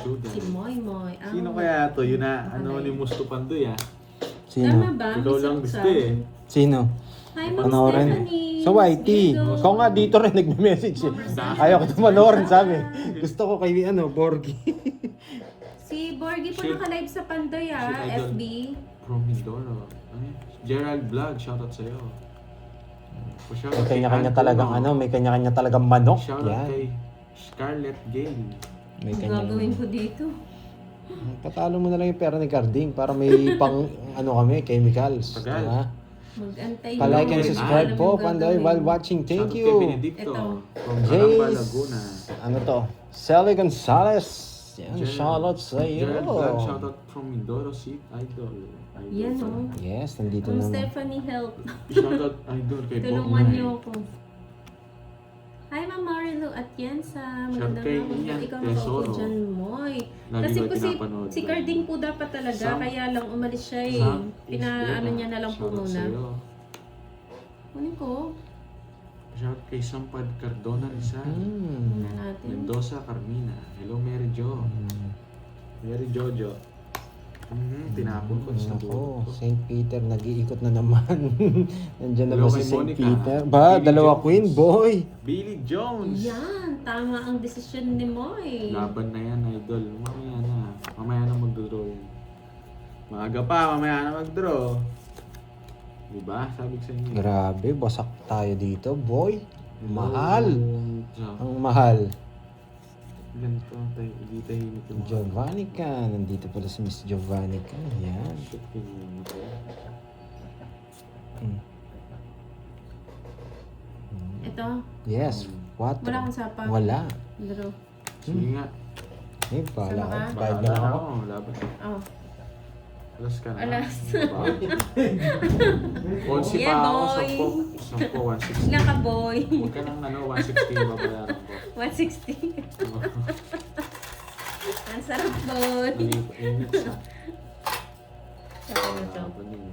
Si Moy Moy. Ah, Sino kaya to? Yun na, anonymous to Pandoy ah. Sino? Tama ba? Ikaw lang gusto eh. Sino? Hi, Ma'am Panoorin. Stephanie. Sa YT. Virgo. Ikaw nga dito rin nagme-message eh. Ayaw ko ito manoorin, sabi. Gusto ko kay Borgie. Si Borgie po naka-live sa Pandoy Si ah, Idol. FB. From Mindoro. Ano yun? Gerald Vlog, shoutout sa'yo. May kanya-kanya talagang may kanya-kanya talagang manok. Shoutout Yan. kay Scarlett Gale. May Ang gagawin kanya. ko dito. Patalo mo na lang yung pera ni Carding para may pang kami, chemicals. Tagal. Diba? Mag-antay Palike and Ay, subscribe alam po, yung Pandoy, gagawin. while watching. Thank Shoutout kay you. Benedicto. Ito. From Caramba, Jace. Laguna. Ano to? Sally Gonzalez. Yan, Gerald- shoutout sa iyo. Gerald Vlog, shoutout from Mindoro, si Idol. Yan oh. Yes, nandito Ma'am naman. Stephanie, help. Shoutout Idol kay Bob Tulungan May. niyo ako. Hi, Ma'am Marilu Atienza. Magandang kay hapon po. Ian Ikaw Tesoro. ako dyan, Moy. Lagi Kasi ko po pinapanood. si Carding po dapat talaga, Sam- kaya lang umalis siya eh. Sam Pinaano Isbera, niya na lang po shoutout muna. sa'yo. Kunin ko. Shoutout kay Sampad Cardona Rizal. Muna natin. Mendoza Carmina. Hello Mary Jo. Mary Jojo. Tinapon ko sa Ako, buto. St. Peter, nag-iikot na naman. Nandiyan na Hello ba si kay St. Monica. Peter? Ba, Billy dalawa Jones. queen, boy. Billy Jones. Yan, tama ang desisyon ni Moy. Laban na yan, idol. Mamaya na. Mamaya na magdodraw yan. Maaga pa, mamaya na magdraw. Diba? Sabi ko sa inyo. Grabe, basak tayo dito, boy. Mahal. So, Ang mahal. ganito tayo. Hindi tayo hinito. Giovannica. Nandito pala si Miss Giovannica. Yan. Mm. Ito, Yes. What? wala kang sapa. Wala. Laro. Sige nga. Eh, pala. Sama ka? Bayad na lang ako. Oo, laban. Oh. Alas ka na. Alas. Onsi Yeah, pa ako, boy. 10, 160. Ilan ka, boy? Huwag ka nang 160 yung babayaran ko. 160. Ang sarap, boy. Init sa Sarap na to. laban yun.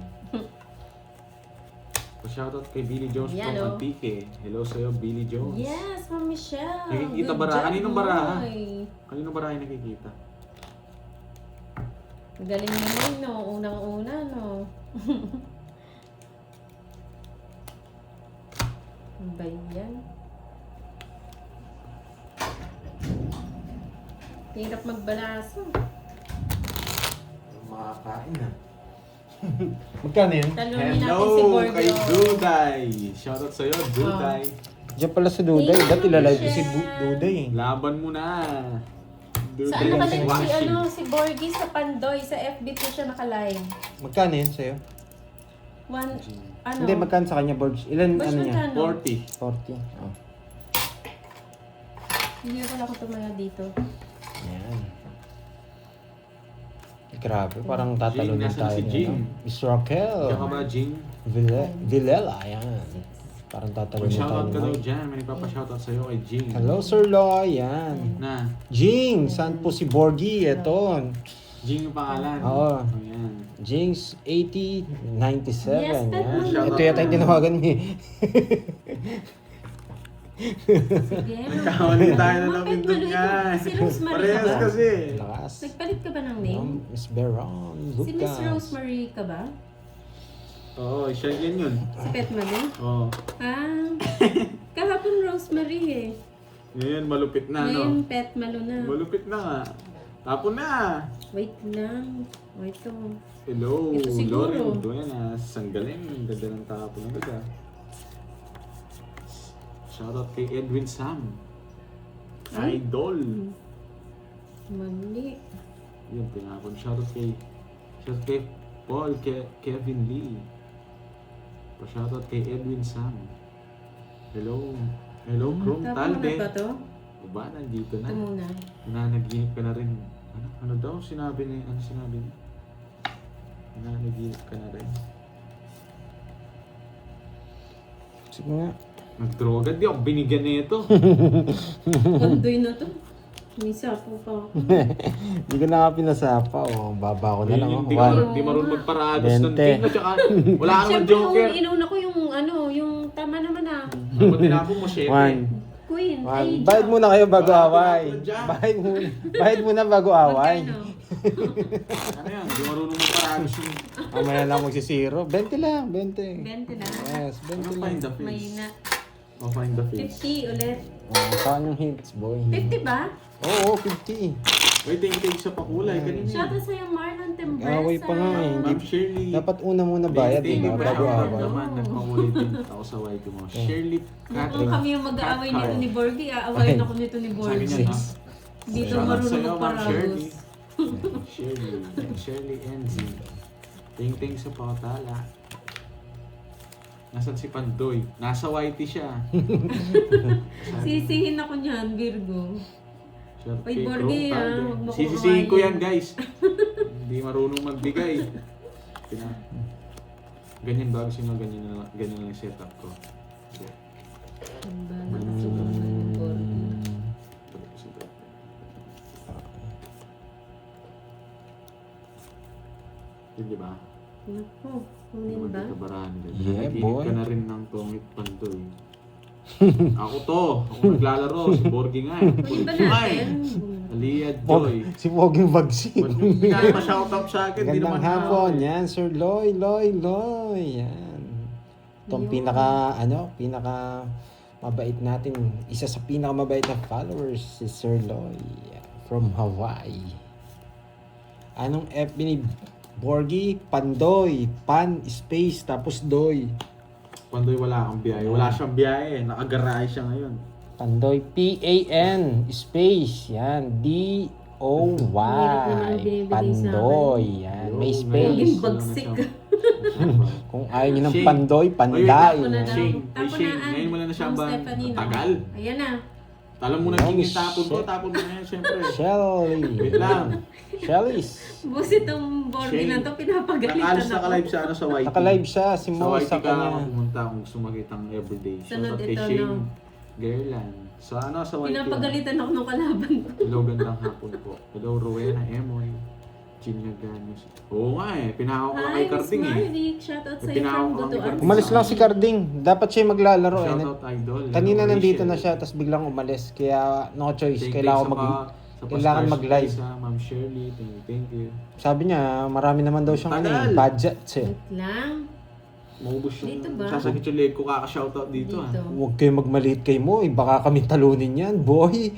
Shoutout kay Billy Jones Yan, from oh. Antique. Hello sa'yo, Billy Jones. Yes, Ma'am Michelle. Nakikita Good bara? job, Kaninong baraha? Moy. Kanino ba rin nakikita? Galing ni Moy, no? Unang-una, no? Ano ba yan? Hirap magbalaso. Makakain na. Magkano yun? Talunin natin si Hello Borgio. kay Duday. Shoutout sa'yo, Duday. Diyan pala si Duday. Thank Ba't you, ilalive ko si Michelle. Duday? Laban mo na. Sa Duday ano is ka si watching. si Borgie sa Pandoy, sa FB po siya naka-live. Magkano yun sa'yo? Ano? Hindi, magkano sa kanya, Borgs? Ilan, Boss, ano niya? magkano? 40. 40. Oh. Hindi ko lang ako tumaya dito. Yan. Grabe, parang tatalo Jing, din nasan tayo. si Jing? Miss Raquel. Diyan ka ba, Jing? Villela, yan. Parang tatalo din tayo. Mag-shoutout ka daw dyan. May nagpapa-shoutout sa'yo kay Jing. Hello, Sir Loy. Yan. Na, Jing, saan po si Borgie? Ito. Jing yung pangalan. Oo. Ayan. Jing's 8097. Yes, yan. Ted, Ito yata yung tinawagan niya. Sige. Nagkamali tayo na Mga namin pet doon maluin nga. ko. Si Rosemary ka Parehas ba? kasi. Lakas. Nagpalit ka ba ng name? Miss Beron, Si Miss Lucas. Rosemary ka ba? Oo, siya yan yun. Si Pet Malu? Oo. Ah, kahapon Rosemary eh. Ngayon, malupit na, Ngayon no? Pet Malu na. Malupit na nga. Tapon na. Wait lang. Wait to. Hello, Ito siguro. Lauren Duenas. Ang galing. Ang ganda ng tapon na ganda. Shoutout kay Edwin Sam. Ay. Idol. Mali. Yun, tinapon. Shoutout kay Paul, Kevin Lee. Shoutout kay Edwin Sam. Hello. Hello, Chrome Tapos Talde. na ba to? Ba, nandito na. Ito muna. Nananaginip ka na rin. Ano daw sinabi ni, ano sinabi ni? Nananaginip ka na rin. Sige nga. Nagdroga, di ako binigyan nito. Pandoy na to. May sapo pa ako. Hindi ko na nga pinasapa. Oh, baba ko na lang. Hindi Oh. di marunong magparados ng 20. team. At saka, wala kang Siyempre, joker. inuna ko yung ano, yung tama naman ah. Ano ba tinapon mo, 7? 1, Queen. Bayad muna kayo bago Wala, away. wala dyan. Bayad muna bago away. Magkano? Ano yan? Di marunong magparagos yung... Mamaya lang magsisiro. 20 lang, 20. 20 lang. Yes, 20 lang. Find the May face. na. Oh, find the face. 50 ulit. Saan yung hints, boy? 50 ba? Oo, 50. Wait, thank you sa pakulay. Kanina. Shoutout sa'yo, Marlon Tembresa. Away pa nga eh. Ma'am Shirley. Dapat una muna bayad, Thank di you, ba? Bago Bago away. away. Naman, nagpakulay din ako sa YT mo. Shirley Kung Catherine. kami yung mag-aaway nito Cat ni Borgie, aawayin ako nito ni Sabi Borgie. niya, no? Dito Shoutout marunong sa'yo, Ma'am magparagos. Shirley. Shirley NZ. Ting-ting sa Pautala. Nasaan si Pandoy? Nasa YT siya. Sisihin ako niyan, Virgo. Sir Ay, Kay Borgie, Crow, ah, Thunder. huwag mo Sisisihin ko kumain. yan, guys. Hindi marunong magbigay. Ganyan ba? Gusto nyo ganyan na yung setup ko. Okay. Ang bala na siguro ng Borgie. Yun, di ba? Naku, kunin ba? Hindi ka barahan. Yeah, Naghinit boy. ka na rin ng tongit Pandoy. Ako to. Ako naglalaro. Si Borgie nga eh. Kunin ba Kulit mo nga eh. natin? Aliyah Joy. Si Poging Bagsing. Ba't hindi ka pa-shoutout sa akin? Di Gandang naman hapon. ako eh. Yan, Sir Loy. Yan. Itong Yun. pinaka mabait natin. Isa sa pinaka mabait na followers, si Sir Loy. From Hawaii. Anong FB ni Borgie? Pandoy. Pan, space, tapos doy. Pandoy wala kang biyahe. Wala siyang biyahe. Nakagarahe siya ngayon. Pandoy, P-A-N, space, yan, D-O-Y, Pandoy, yan, may Naging space. bagsik. Kung ayaw nyo ng Shane. Pandoy, Panday. Ako na lang. Shane. Ay, Tapo Shane. na, Ngayon mo lang na siya Ma'am ba? Stephanie, no? Tagal. Ayan na. Alam mo na No, yung Miss tapon ko. Shane. Tapon mo na yan, syempre. Shelly. Wait lang. Shelly's. Bus itong Borgie Shane. na to, pinapagalitan Naka-alis ako. naka-live sa sa YT. Naka-live siya, si Sa Mo YT sa ka kanya. pumunta kung gusto makita ang everyday. Sunod Shoutout kay ito, Shane no? Gerland. Sa sa YT. Pinapagalitan ako ng kalaban ko. Hello, gandang hapon po. Hello, Rowena Emoy. Ginya Ganos. Oo nga eh. Pinakaw ko na kay Hi, Miss Carding eh. Marvic. Shoutout sa'yo Pinakaw from ko kami Butuan. Carding. Umalis lang si Carding. Dapat siya maglalaro. Shoutout idol. Kanina Hello, nandito Rachel. na siya, tapos biglang umalis. Kaya no choice. Thank you Kailangan sa kailangan pa-stars mag-live. Sa Ma'am Shirley. Thank you. Sabi niya, marami naman daw siyang Tagal. budget eh. Wait lang. Maubos yung Dito ba? sasakit yung leg ko kaka-shoutout dito ah. Dito. Huwag kayo magmaliit kay mo, baka kami talunin yan, boy.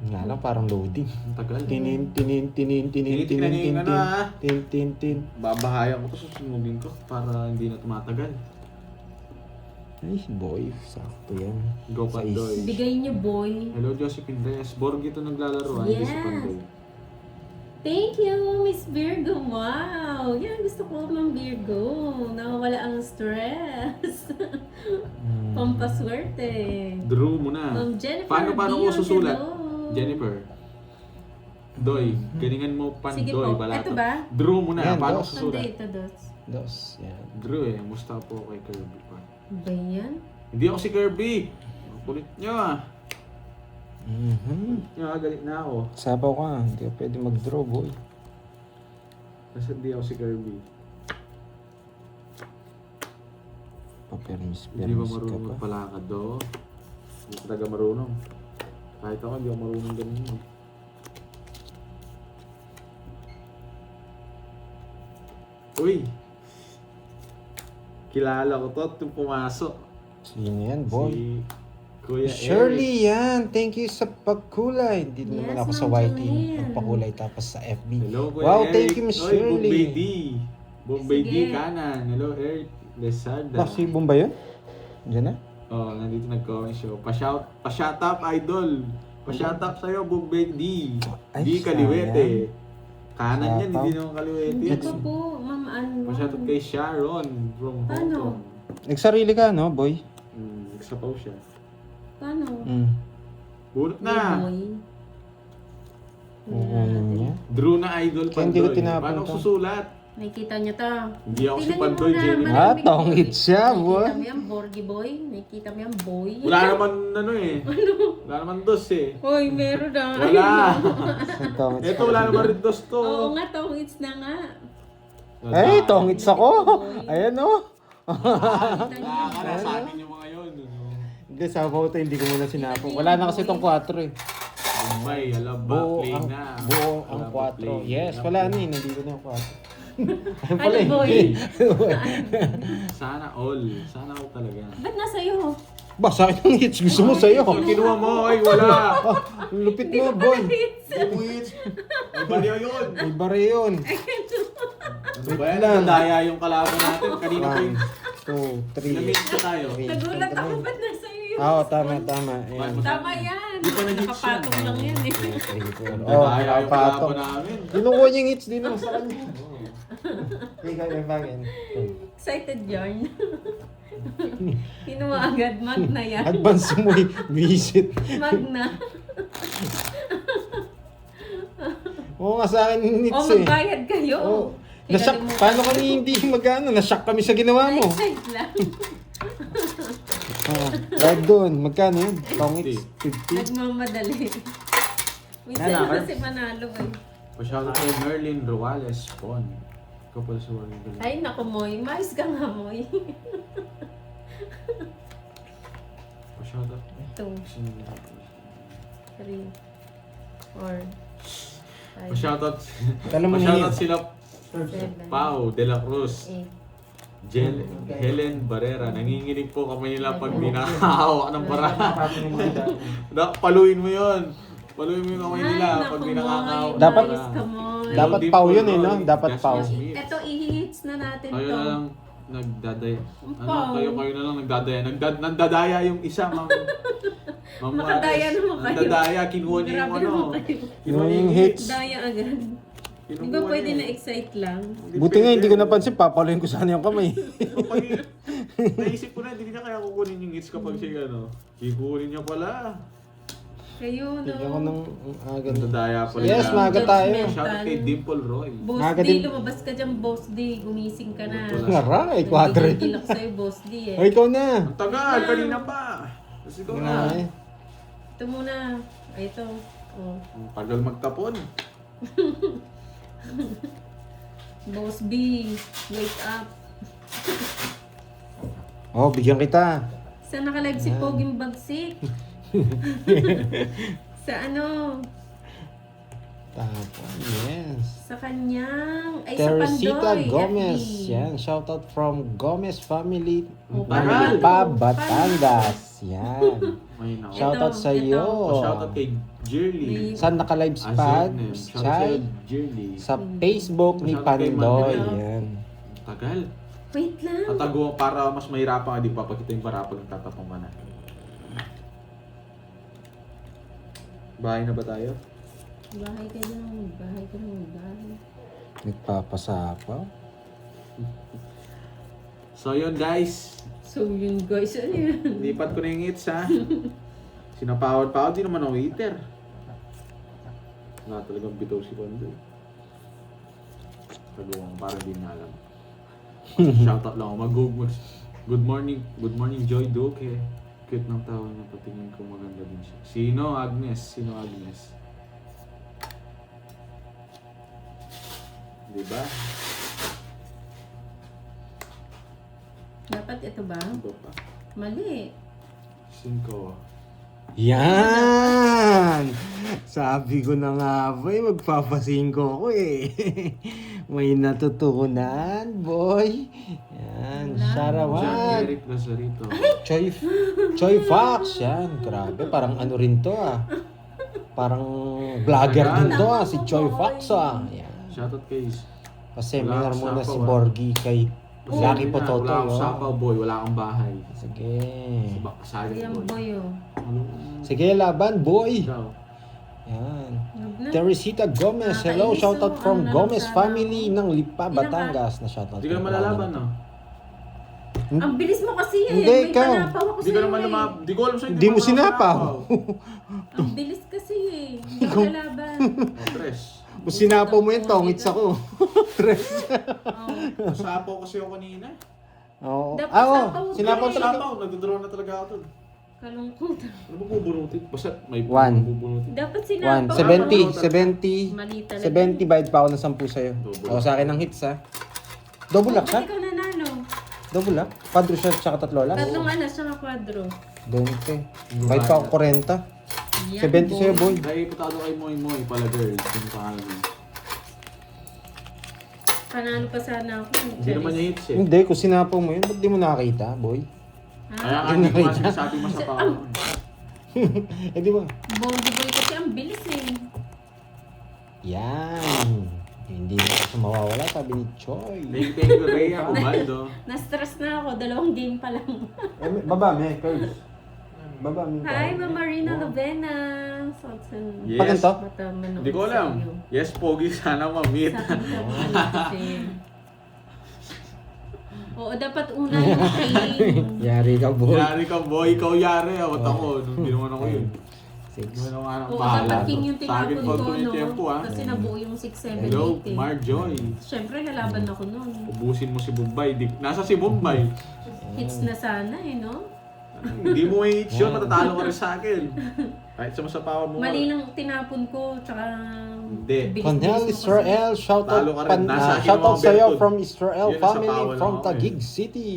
Nga lang, parang loading. Ang tagal. Tinin. Tinitignan niyo yung ano, ah. Tin. Babahayan ko to susunugin ko para hindi na tumatagal. Ay, boy, sakto yan. Go Pandoy. Bigay niyo, boy. Hello Josephine Reyes. Borg ito naglalaro ah. Hindi si Yes. Pandoy. Thank you, Miss Virgo. Wow! Yan, gusto ko ng Virgo. Nawawala ang stress. Pampaswerte. Drew mo na. Ma'am Jennifer Paano ko Dion, susulat? hello. Jennifer. Doy. Galingan mo Sige Pandoy. po. Balato. Ito ba? Drew mo na. Yan, Paano dos. ko susulat? Sunday ito, Dos. Dos, yan. Drew eh. Musta po kay Kirby pa. Ba yan? Hindi ako si Kirby. Ang kulit nyo ah. Mhm. Galit na ako. Sabaw ka, hindi ka pwede mag-draw, boy. Kasi hindi ako si Kirby. Papermis, Hindi ba permis ka marunong pa. magpalakad do? Hindi ko talaga marunong. Kahit ako hindi ako marunong ganun. eh. Uy! Kilala ko to itong pumasok. Sino yan, boy? Si Kuya Shirley yan! Thank you sa pagkulay. Dito Yes, naman ako sa Ma'am YT. Jolene. Nagpakulay tapos sa FB. Hello, Kuya Wow, Eric. thank you, Miss Oy, Shirley. Bombay D. Bombay D Sige. kanan. Hello, Eric Lesarda. Ba, si Bomba yun? Diyan na? Oh, nandito nag-comment show. Pa-shout up, idol. Pa-shout up sa'yo, Bombay D. Ay, D Kaliwete. sayang. Kanan yan, Shout hindi out. naman Kaliwete Hindi yan. pa po, Ma'am Ann. Pa-shout out kay Sharon from Hong Paano? Kong. Nagsarili ka, no, boy? Nagsapaw siya. Paano? Bunot May na. boy. Oo, ano niya? Drew na idol Kaya hindi ko Pandoy. tinapon Paano to. ko susulat? Nakikita niyo to. Hindi ako si Tingnan niyo Pandoy, muna, Jenny. maraming Ah, tongit boy. siya, boy. Nakikita mo yan, Borgie boy. Nakikita mo yan, boy. Wala naman ano eh. Wala naman dos eh. Hoy, meron na. Wala. Tongits Ito wala naman rin dos to. Oo nga, tongits na nga. Wala. Ay, tongits ako! Ayan, oh! Nakikita niyo. Nakakala sa akin yung mga yun. Hindi, sa photo, hindi ko muna sinapo. Wala na kasi itong 4 eh. Bombay, alam ba? Buo Play ang, na. buo ang Wala ba 4. play? Yes, Wala wala play. na eh. Nandito na yung 4. Ano, boy? Sana all. Sana all talaga. Ba't nasa iyo? Ba, sa akin ang hits. Gusto mo sa'yo. So, kinuha mo, ay wala. Ah, ang lupit mo, boy. Hits. Ay, baliw yun. May bare yun. Ano ba yan? Nadaya yung kalaban natin. Kanina pa 1, yung 2, 3. namit pa tayo. Nagulat ako, ba't nasa iyo? Oo, tama. Ayan. Tama yan. Di pa na-hits Nakapatong yan. lang yan eh. Oh, Nadaya yung nakapatong. kalaban namin. Kinukuha niya yung hits din sa kanya. Ikaw yung bagay. Excited yarn. Kinuha agad. Magna yan. Advance mo eh. Visit. Magna. Oo nga sa akin yung O hits eh. magbayad kayo. Oh. Nasyak, paano kami hindi magano? Nasyak kami sa ginawa mo. Na-excite lang. Dahil doon, magkano yun? Pangits? 50? Nagmamadali. Minsan Yan, naman kasi manalo eh. Pa-shout out kay Merlin Ruales Pon. Kapal sa walang galing. Ay, naku, Moy. Mais ka nga, Moy. Pa-shout out. 2, 3, 4, 5, Pa-shout out. Kala mo Pa-shout niya. out sila 7, Pau de la Cruz. 8. Helen Barrera. Nanginginig po kami nila pag di nakakahawak ng bara. Paluin mo yun. Paluin mo yung kamay nila pag di nakakahawak. Dapat- Mais ka, Moy. Dapat Dimple pau yun eh, no? Roy. Dapat Just pau. Miss Me. Ito, i-hits na natin Kayo to. na lang nagdadaya. Pau. Kayo na lang nagdadaya. Nagdadaya yung isa, ma'am. Ma'am Makadaya Juarez. naman kayo. Nagdadaya, kinuha niya yung Grabe ano. naman kayo. Kinuha niya Yung hits. Daya agad. Di Kinuha ba pwede niya. na-excite lang? Buti nga hindi ko napansin, papaluin ko sana yung kamay. Kapag naisip ko na, hindi niya kaya kukunin yung hits kapag siya ano. Kukunin niya pala. Kayo, no? Tignan ko ng aga na. Nagdadaya pala. Yes, nila. maaga tayo. Shout out kay Dimple Roy. Boss Maga D, din. lumabas ka dyan, Boss D. Gumising ka na. Wala. Aray, 4. Nagigilak sa'yo, Boss D eh. O, ikaw na. Ang tagal, kanina pa. Tapos ikaw na. Ay, Ito muna. Ay, ito. Oh. Ang tagal magtapon. Boss B, wake up. oh, bigyan kita. Saan nakalive si Poging Bagsik? Sa ano? Tapos, yes. Sa kanyang... Ay, sa Teresita Pandoy. Gomez. FB. Yan, shoutout from Gomez family. Oh, Tagal. Pa, Batangas. Yan. May na. Shoutout Ito, sa iyo. ito. Shout out kay Jerly. Saan naka-live Ah, spot? Zernem. Shout out Chay? kay Jerly. Sa Facebook ni Shoutout kay Pandoy. Mandoy. Yan. Tagal. Wait lang. Tatago para mas mahirapan ka, di pa pag ito yung para pag nagtatapong ka na. Bahay na ba tayo? Bahay ka lang. Bahay ka lang. Bahay. Nagpapasapaw. So yun guys, So yun guys, ano yun? lipat ko na yung hits ha. Sinapawad-pawad, di naman ako eater. Wala talagang bitaw si Pandoy. Taguang para di na alam. Shoutout lang ako. Good morning Joy Duque. Cute ng tao niya, patingin ko maganda din siya. Sino Agnes? Diba? Dapat ito ba? Ano pa? Mali. 5. Yan! Sabi ko na nga ba eh, magpapasingko ko eh. May natutunan, boy. Yan, John Sharawan. Eric Lazarito. Choi Fox, yan. Grabe, parang ano rin to ah. Parang vlogger din to ah, si Choi Fox ah. Yan. Shoutout kay Kasi Wala mayroon akong muna si sapaw, ah. Borgie kay Lucky Wala Pototo. akong sapaw boy, wala kang bahay. Sige. Kasali Ayan boy. boy oh. Ano? Sige, laban, boy. Ikaw. Yan. Huwag na. Teresita Gomez, hello, Nakakainis, shoutout oh. from Ano na Gomez lang sana, family ng Lipa, Ilang Batangas na shoutout. Hindi ka naman lalaban no? Ang bilis mo kasi eh. Hindi, May ikaw. panapaw ako Hindi ka sa'yo naman eh. Hindi ko alam sa'yo. Hindi mo sinapaw. Ang bilis kasi eh. Hindi ako lalaban. O, tres. Kung sinapaw mo yun, tongits ako. Oh. Sapaw kasi ako kanina. Oo. Dapat Ah, oo. sapaw. Sinapaw Hindi. talaga. Sapaw, nagdodraw na talaga ako dun. Kalungkutan. Ano ba bubunutin? Basta may One. bubunutin. Dapat 1, sinapaw. 70, Mali talaga. 70, bayad pa ako ng 10 sa'yo. Double. O, sa akin ang hits ha. Double Oh, up ha? ba't ikaw nanalo? Double ah. Quadro siya tsaka tatlo alas. Tatlong alas, saka kwadro. 20. Kahit pa ako 40. Yan, 70 sa'yo, boy. Dahil patalo kay Moy Moy pala girl. Yung pangalan mo. Panalo pa sana ako. Hindi naman niya hits eh. Hindi, kung sinapaw mo yun, ba't di mo nakakita, boy? Kaya nga hindi ko nga sinasabi mo sa pao. Eh di ba? Bongi boy kasi ang bilis eh. Yan. Hindi na kasi mawawala, sabi ni Choi. Thank you, Rhea Ubaldo. Na-stress na ako, 2 game pa lang. Baba, may curves. Baba, may Hi, Ma'am Marina Lovena. Sotsan. Yes. Pa ganito? Mata manood Hindi ko alam. sa iyo. Yes, Pogi, sana ma-meet. Sa akin ka kasi. Oo, dapat una yung training. Yari ka, boy. Yari ka, boy. Ikaw yari. Awat ako. Hindi naman ako yun. Six. Hindi naman ako nga Oo, bahala. dapat king yung Sa akin tinapon po ko, yung tempo, no? ah. Kasi nabuo yung 6, 7, 8 Hello, eh. Marjoy. Siyempre, lalaban ako nun. Ubusin mo si Bombay. Nasa si Bombay. Hits na sana eh, no? Hindi mo may hits yun. Matatalo ka rin sa akin. Kahit sa masapawan mo. Mali lang tinapon ko, tsaka... Hindi. Panel Israel, shoutout Talo ka rin. Nasa akin shoutout mga sa'yo Bertod. from Israel Yun, nasa family Pawal from ako eh. Taguig City.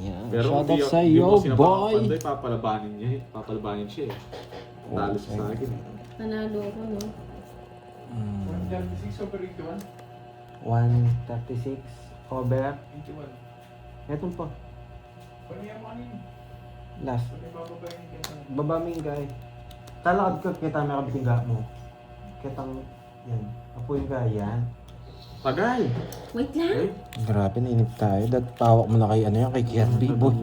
Yan, Pero shoutout hindi sa'yo, mo sinapakan boy. Pandoy, papalabanin niya eh. Papalabanin siya eh. Talo siya sa akin eh. Nanalo ako, no? 136 over 81. 136 over. 81. Etong pa. Paano yan mo kanina? Last. Paano yung bababayin yung kaya? Baba mo yung guy. Talakad ka, kita may kabiting ga mo. Kitang, yan. Apuin ka, yan. Tagal! Wait lang. Eh? Grabe, nainip tayo. Pawak mo na kay ano yan, kay Kirby, boy.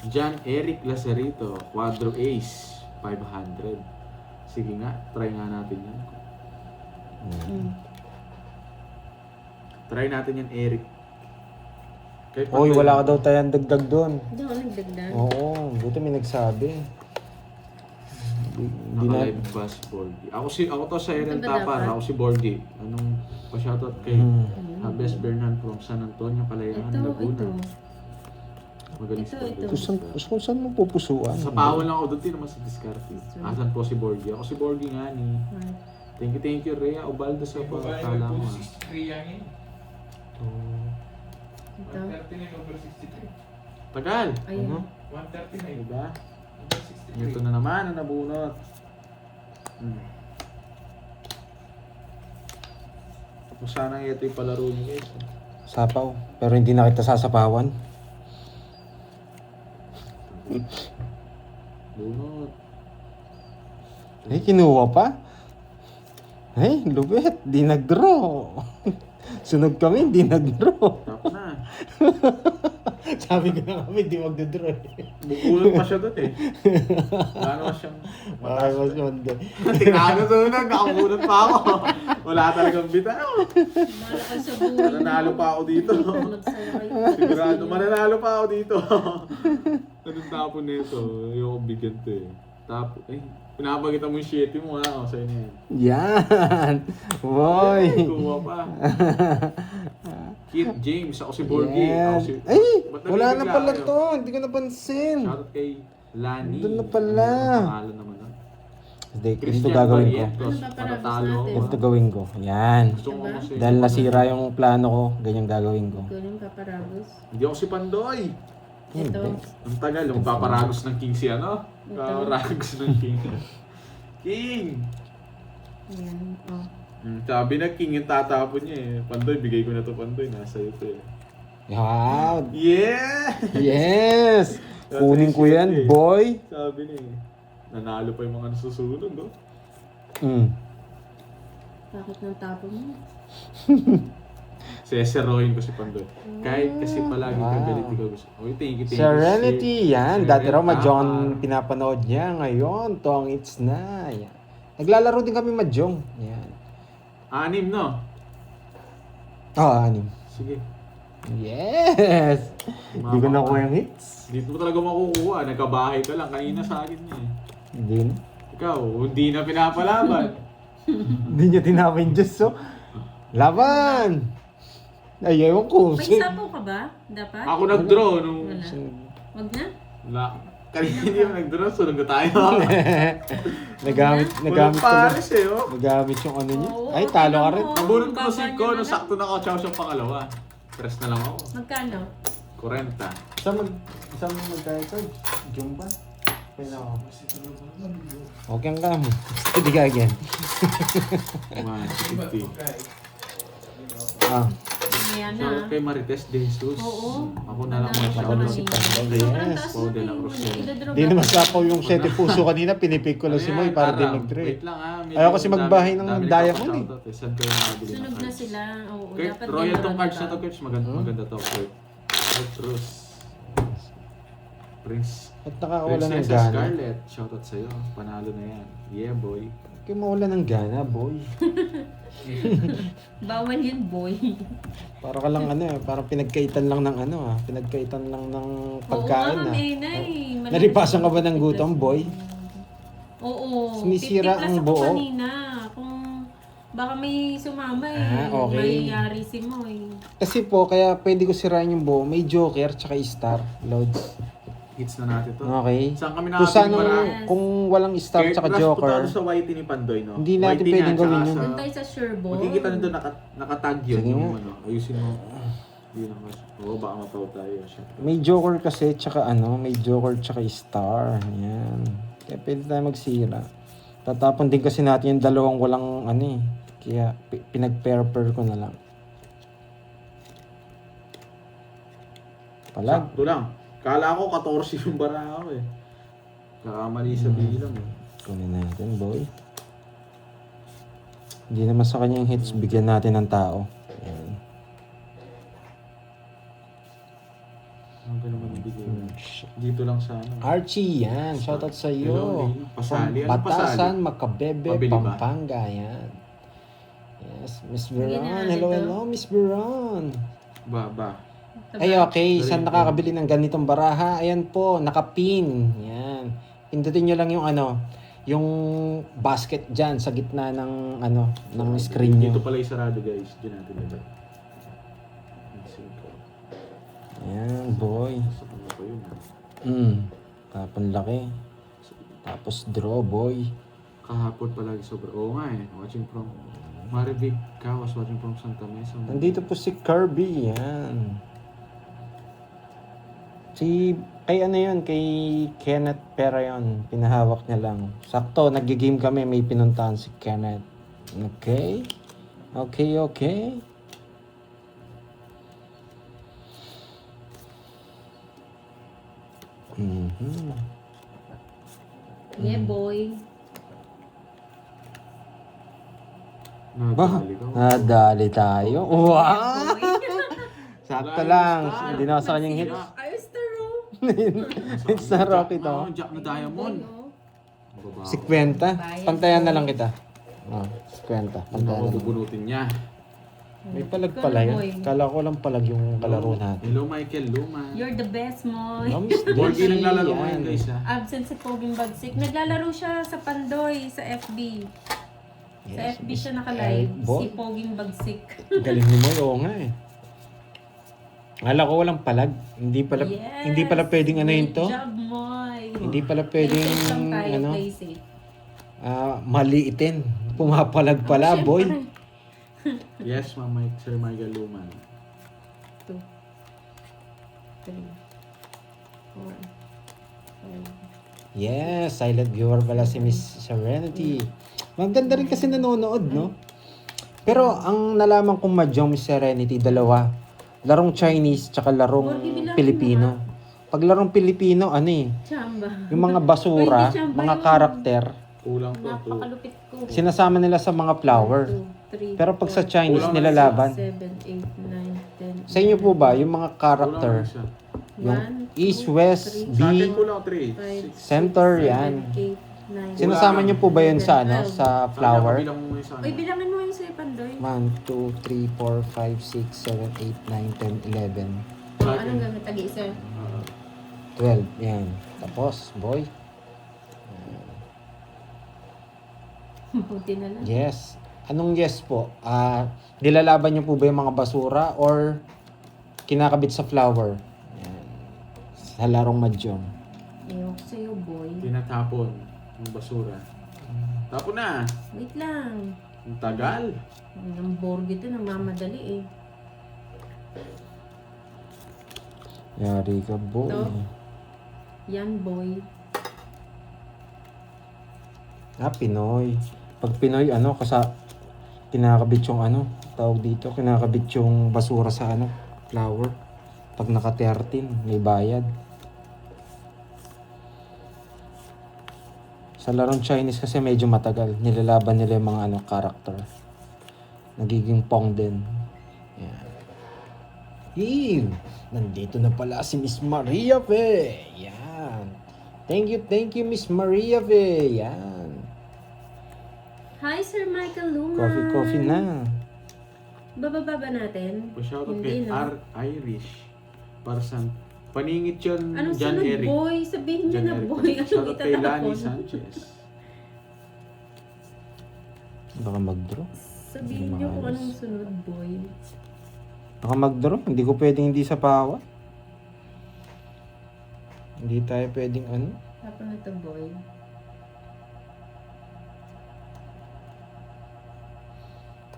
John Eric Lazarito, Quadro Ace, 500. Sige nga, try nga natin yan. Try natin yan, Eric. Kahit Oy, wala ka daw tayong dagdag doon. Hindi ako nagdagdag. Oo, buti may nagsabi. Hindi na. Naka-live bass Borgie. Ako to sa Eren Ito ba Tapar, dapat? ako si Borgie. Anong pa-shoutout kay Habes Bernan from San Antonio, Kalayaan, Ito, Laguna. ito. Magaling Ito, si Borgie. ito. Kung saan mo pupusuan? Sa Pawal lang ako doon, di naman sa Discarte. Asan po si Borgie? Ako si Borgie nga ni. Thank you, Rhea Ubaldo sa pagkakala mo. 63 yan eh. Ito. 139 over 63. Tagal! Ayun. 139 Diba? over 63. Ito na naman ang nabunot. Kung sana ito yung palaro niyo guys. Sapaw. Pero hindi na kita sasapawan. Bunot. Eh, kinuha pa? Eh, lubit. Di nag-draw. Sunog kami, di nag-draw. Tap na. Sabi ko na kami, di magda-draw. Bubunot pa siya doon eh. Wala naman siyang Ay, mas manda. Tinalo doon na, nakabunot pa ako. Wala talagang bitaw. Mahal ka sa buhay. Mananalo pa ako dito. Tulad sa'yo kayo. Sigurado, mananalo pa ako dito. Anong tapon nito? Ayoko bigyan to eh. Tapon, pinapagita mo yung shitty mo ha. Sa'yo na yan. Yan. Boy. Kuha pa. Kit James, ako si Borgie. Yan. Ako si... Ay, Ba't wala na nabibigla pala kayo? to. Hindi ko napansin. Shoutout kay Lani. Doon na pala. Ang pangalan naman nun. Hindi, ito Christian gagawin ko. Barrientos. Ano ba para Patatalo natin? ako. Ito gawin ko. Yan. Gusto ko kasi. Dahil nasira yung plano ko, ganyan gagawin ko. Ikaw yung paparagos. Hindi ako si Pandoy. Ito. Ang tagal, yung paparagos ng King si ano? Ito. Paparagos ng King. King! Ayan. Oh. Sabi na King yung tatapon niya eh. Pandoy, bigay ko na to Pandoy. Nasa iyo to eh. Yan. Yeah! Yes! Kunin ko yan, boy. Sabi niya eh. Nanalo pa yung mga nasusunod, no? Bakit nang tapo mo? Seserohin ko si Pandoy. Kahit kasi palagi kagalit ikaw gusto. Okay, thank you. Serenity, yan. Dati raw Serenity. Mahjong pinapanood niya. Ngayon, tong it's na. Yan. Naglalaro din kami Mahjong. Yan. 6, no? Anim. Sige. Yes! Hindi ko nakuha yung hits. Dito mo talaga makukuha. Nagkabahay ka lang. Kanina sa akin niya eh. Hindi na. Ikaw, hindi na pinapalaban. Hindi niya tinapin Diyos, so. Laban! Ay, ewan ko. May sapo ka ba? Dapat? Ako nag-draw nung... Wala. Wag na? Wala. Kanina hindi ako nag-draw, sunod na tayo. Nagamit Walang ko na. pares eh, oh. Nagamit yung ano niya. Oo, Ay, talo ka rin. oo. Nabunot ko Baba si niya ko, na nung lang. sakto nakachaw siya pangalawa. Press na lang ako. Magkano? 40. Saan mo magkaya ito? Jumba? Kaya ako. Okay ka mo. Hindi ka again. 150. Ah. Ayan So, na. kay Marites De Jesus. Oo. Ako na lang Madami mag-shoutout. si kanina. Panday. Sobrang Yes. taas Paul na de la eh. Cruz. Idodrop Hindi natin. naman sapaw yung 7 puso kanina. Pinipig ko lang si Moy para di mag-trade. Wait lang ah. Ayaw kasi magbahay ng diamond eh. Saan kayo nakabili ng Sunog na cards? sila. Oo, Kurt, dapat Royal ganun tong cards na diba? to, Kurt. Maganda, Hmm? maganda to, Kurt. Kurt Cruz. Prince. At nakakawala ng Princess gana. Scarlett. Shoutout sa'yo. Panalo na yan. Yeah, boy. Kaya mawala ng gana, boy. Bawal yun, boy. Para ka lang ano eh. Parang pinagkaitan lang ng ano ah. Pinagkaitan lang ng pagkain Oo, ah. nay. Nalipasan ka ba ng gutom, boy? Oo. Sumisira 50 plus ang ako buo. kanina. Kung baka may sumama eh. Ah, okay. Mayayari si Moy. Kasi po, kaya pwede ko sirain yung buo. May Joker tsaka Star. Loads. Hits na natin to. Okay. Saan kami Kung saan nakabili para? Yes. kung walang Star Kurt tsaka Rush, punta Joker, ako sa YT ni Pandoy, no? Hindi natin YT pwedeng niya, gawin tsaka yun. Doon sa- tayo sa Sherborne. Makikita na doon, nakatag yun. Sige Yung nga. ano, ayusin mo. Hindi na mas. Oo, baka mapaw tayo. Syempre. may Joker kasi tsaka ano, may Joker tsaka Star. Yan. Kaya pwede tayo magsira. Tatapon din kasi natin yung dalawang walang ano eh. Kaya pinag-pair-pair ko na lang. Palag. Sakto lang. Kala ko 14 yung bara ako eh. Kakamali sa bilang eh. Kunin natin, boy. Hindi naman sa kanyang hits, bigyan natin ng tao. Ayan. Ano ba naman ibigay mo? Dito lang sa ano. Archie, yan. Shoutout sa Hello, iyo. Lino. Pasali. From Ano Batasan, pasali? Macabebe, Pabili ba? Pampanga. Yan. Yes, Miss Bigyan Veron. na natin Hello, to. hello, Miss Veron. Ba. Ay, okay. Dali. Saan nakakabili ng ganitong baraha? Ayan po, nakapin. Yan. Pindutin nyo lang yung ano, yung basket dyan sa gitna ng ano, ng screen Dito nyo. pala yung sarado guys. Diyan natin ito. Ayan, boy. Sa ano pa yun ah. Tapon laki. Tapos draw, boy. Kahapon palagi sobra. Oo nga eh. Watching from Marivic Kawas. Watching from Santa Mesa. Nandito po si Kirby. Yan. Kay ano yun, kay Kenneth Pera yun. Pinahawak niya lang. Sakto, nag-game kami. May pinuntahan si Kenneth. Okay. Okay. Mhm. Yeah, boy. Nadali ka. Nadali tayo. Wow! Boy. Sakto lang. Hindi na ako sa kanyang hits. Ayos na ro. Hits na Rocky to. Jack na diamond. Boy, oh. 50. Pantayan na lang kita. Oh, 50. Ano Pantayan ako na lang. bubunutin niya. May palag pala Boy. yun. Kala ko lang palag yung kalaro natin. Hello Michael Luma. You're the best, Moy. No, Miss Borgie Daisy, naglalaro yan. ngayon guys ha. Absent si Poging Bagsik. Naglalaro siya sa Pandoy, sa FB. Sa Yes, FB Miss siya naka-live. Eric Bo. Si Poging Bagsik. Galing ni Moy, oo nga eh. Akala ko walang palag. Hindi pala pwedeng ano yun to. Great job, Moy. Hindi pala Play pwedeng safe lang tayo, ano, play safe. maliitin. Pumapalag pala, Oh, boy. syempre. Yes, Sir Michael Luma. 2, 3, 4, 5. Yes, silent viewer pala si Miss Serenity. Maganda rin kasi nanonood, no? Pero ang nalaman kong Mahjong Miss Serenity, dalawa. Larong Chinese tsaka larong Pilipino. Pag larong Pilipino, ano eh, Chamba. yung mga basura, Hindi, mga yun. karakter, Kulang to. Napakalupit ko. sinasama nila sa mga flower. 1, 2, 3, Pero pag sa Chinese, Kulang nilalaban. 7, 8, 9, 10. Sa inyo po ba, yung mga Kulang character, lang siya. yung East, West, B, Sa akin kulang 3. 5, Center, yan. 8, 9. Sinasama niyo po ba yun sa ano, sa flower? Bilang mo yung sa Uy, ano. bilangin mo yung sa'yo, Pandoy. 1, 2, 3, 4, 5, 6, 7, 8, 9, 10, 11, Oh, anong gamit? Tag-isa. 12. Yan. Tapos, boy. Buti na lang. Yes. Anong yes po? Nilalaban niyo po ba yung mga basura or kinakabit sa flower? Yan. Sa larong Mahjong. Ewan ko sa'yo, boy. Tinatapon yung basura. Tapon na. Wait lang. Ang tagal. Ang borgi ito, namamadali eh. Yari ka, boy. Ito. Yan, boy. Pinoy. Pag Pinoy, kinakabit yung tawag dito, kinakabit yung basura sa flower. Pag naka 13, may bayad. Sa larong Chinese kasi medyo matagal. Nilalaban nila yung mga character. Nagiging pong din. Yan. Ew! Nandito na pala si Miss Maria Fe. Yan. Thank you, Miss Maria Fe. Yan. Hi, Sir Michael Luma. Coffee na. Bababa ba natin? Pa-shoutout Hindi, kay no? Irish. Para sa paningit yun, Anong John sunod, Eric. boy? Sabihin niyo John na, Eric. boy. Anong Shoutout kay Lani itatapon? Sanchez. Baka mag-draw. Sabihin niyo kung anong sunod, boy. Baka mag-draw. Hindi ko pwedeng hindi sa pawa. Hindi tayo pwedeng Tapon na to, boy.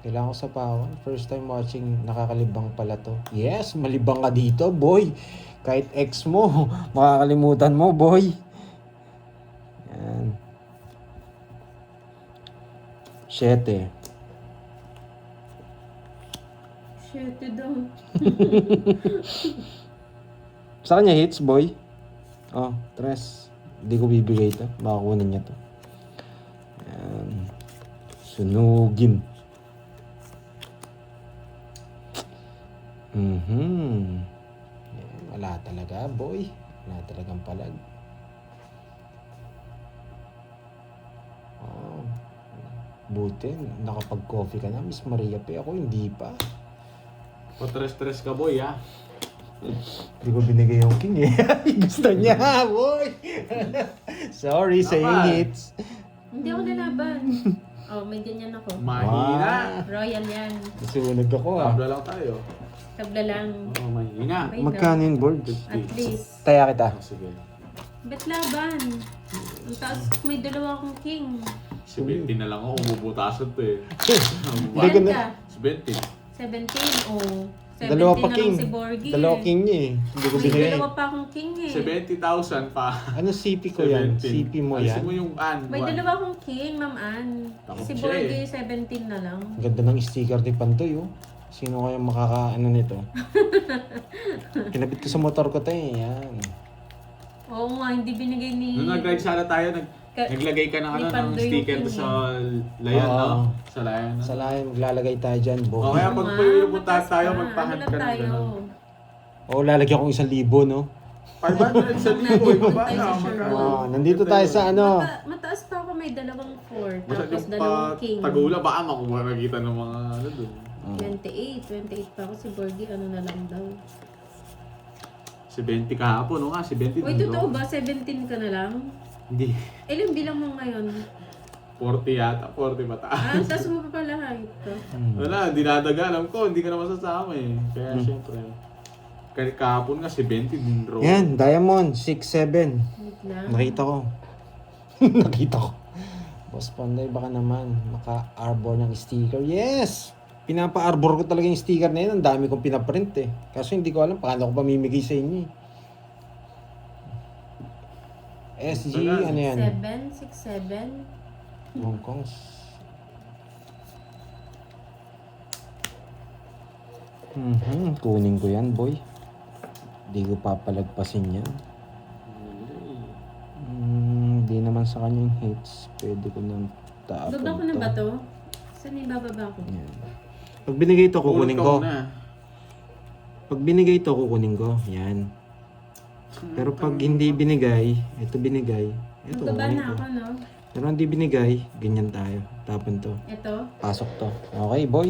Kailangan ko sa pawan. First time watching, nakakalibang pala to. Yes, malibang ka dito, boy. Kahit ex mo, makakalimutan mo, boy. Yan. 7. Shit, daw. Sa kanya hits, boy. Oh, 3. Hindi ko bibigay ito. Makakunin niya to. Yan. Sunugin. Yan, wala talaga, boy. Wala talagang palag. Oh. Buti, nakapag-coffee ka na, Miss Maria Pe. Ako hindi pa. Patres-tres ka, boy, ha? Hindi ko binigay yung king eh. Gusto niya, boy. Sorry sa yung Naman. hits. Hindi ako nalaban. Oh, may ganyan ako. Mahina. Royal yan. Nasunog ako Tabla lang tayo. Tabla lang. Oo, mahina. Ay, Magkano yung board? At least. Taya kita. Sige. Bet laban. Ang taas, may dalawa akong king. Si 20 na lang ako, bubutasan to eh. Hindi ko Ilan na- ka? Si 20. 17, oh. 17 Dalawa pa na king. lang si Borgie. Dalawa king niya eh. Hindi ko May binigay. dalawa pa akong king eh. 70,000 pa. Ano CP ko yan? 17. CP mo Alisin yan? mo yung May dalawa akong king, Ma'am Ann. Takot Si siya Borgie, 17 na lang. Ang ganda ng sticker ni Pantoy oh. Sino kaya nito? Kinabit ko sa motor ko to eh. Yan. Oo nga, hindi binigay ni... Nung nag-ride sana tayo, naglagay ka ng Ni ng Pandoy sticker yung to king sa layon, Oo. no? Sa layon. Sa layo, maglalagay tayo dyan, O boy. kaya Oo pag nga, pumunta mataas tayo, pa. magpahan Ano ka lang ng tayo? gano'n. Oo, lalagyan ko 1,000, no? 500 sa libo, ibaba Tayo na. sa magkano? Nandito tayo sa Mataas pa ako, may dalawang 4. Basta Tapos yung dalawang king. Tagula, baka makuha nakita ng mga ano dun. 28 pa ako. Si Borgie, ano na lang daw. Si 20 kahapon, no nga, si 20 Uy, dun, totoo no? ba? 17 ka na lang? Hindi. Ilang bilang mo ngayon? 40 yata, 40 mataas. Tapos mo pa pala height ka. Wala, dinadaga, alam ko, hindi ka naman sasama eh. Kaya syempre, kahapon nga si 20 din raw. Yan, Diamond, 6-7. Wait lang. Nakita ko. Nakita ko. Boss Panday, baka naman maka-arbor ng sticker. Yes! Pinapa-arbor ko talaga yung sticker na yun. Ang dami kong pinaprint eh. Kaso hindi ko alam paano ko pamimigay sa inyo eh. SG, ano yan? 7, 6, 7. Hong Kong. Kunin ko yan, boy. Hindi ko papalagpasin yan. Hindi naman sa kanyang hits. Pwede ko nang taapon Baba ko na ba to? Saan yung bababa ko? Yan. Pag binigay ito, kukunin ko. Na. Pag binigay ito, kukunin ko. Yan. Pero pag hindi binigay, ito binigay, ito Magbaba kukunin na ko. ako, no? Pero hindi binigay, ganyan tayo. Tapon to. Ito. Pasok to. Okay, boy.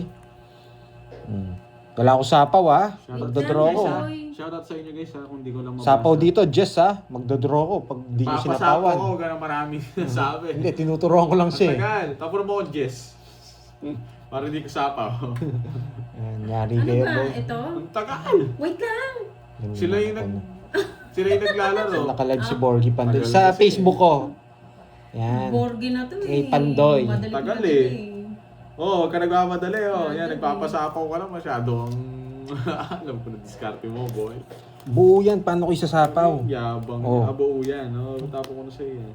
Wala ako sapaw, ha? Magdodraw ko. Boy. Shoutout sa inyo guys ha, kung di ko lang mabasa. Sapaw dito, Jess, ha? Magdodraw ko pag di nyo Papasapaw sinapawan. ko, ganun marami sinasabi. Hindi, tinuturuan ko lang Ang siya, eh. tagal. Tapos mo ako, Jess. Para hindi ko sapaw. Yan, yari Ano kayo, ba? boy. Ito? Ang tagal. Wait lang! Ganun Sila yung ako, no? Sila yung naglalaro. Nakalive si Borgie Pandoy. Tagal Sa kasi. Facebook ko. Yan. Borgie na to eh. Kay Pandoy. Tagal Madali eh. Oo, huwag ka nagmamadali oh. Yan, Madali. nagpapasapaw ka lang masyadong alam ko na diskarte mo, boy. Buo yan, paano ko isasapaw? Yabang. Oh. Abo yan. No? Tapos ko na sa'yo yan.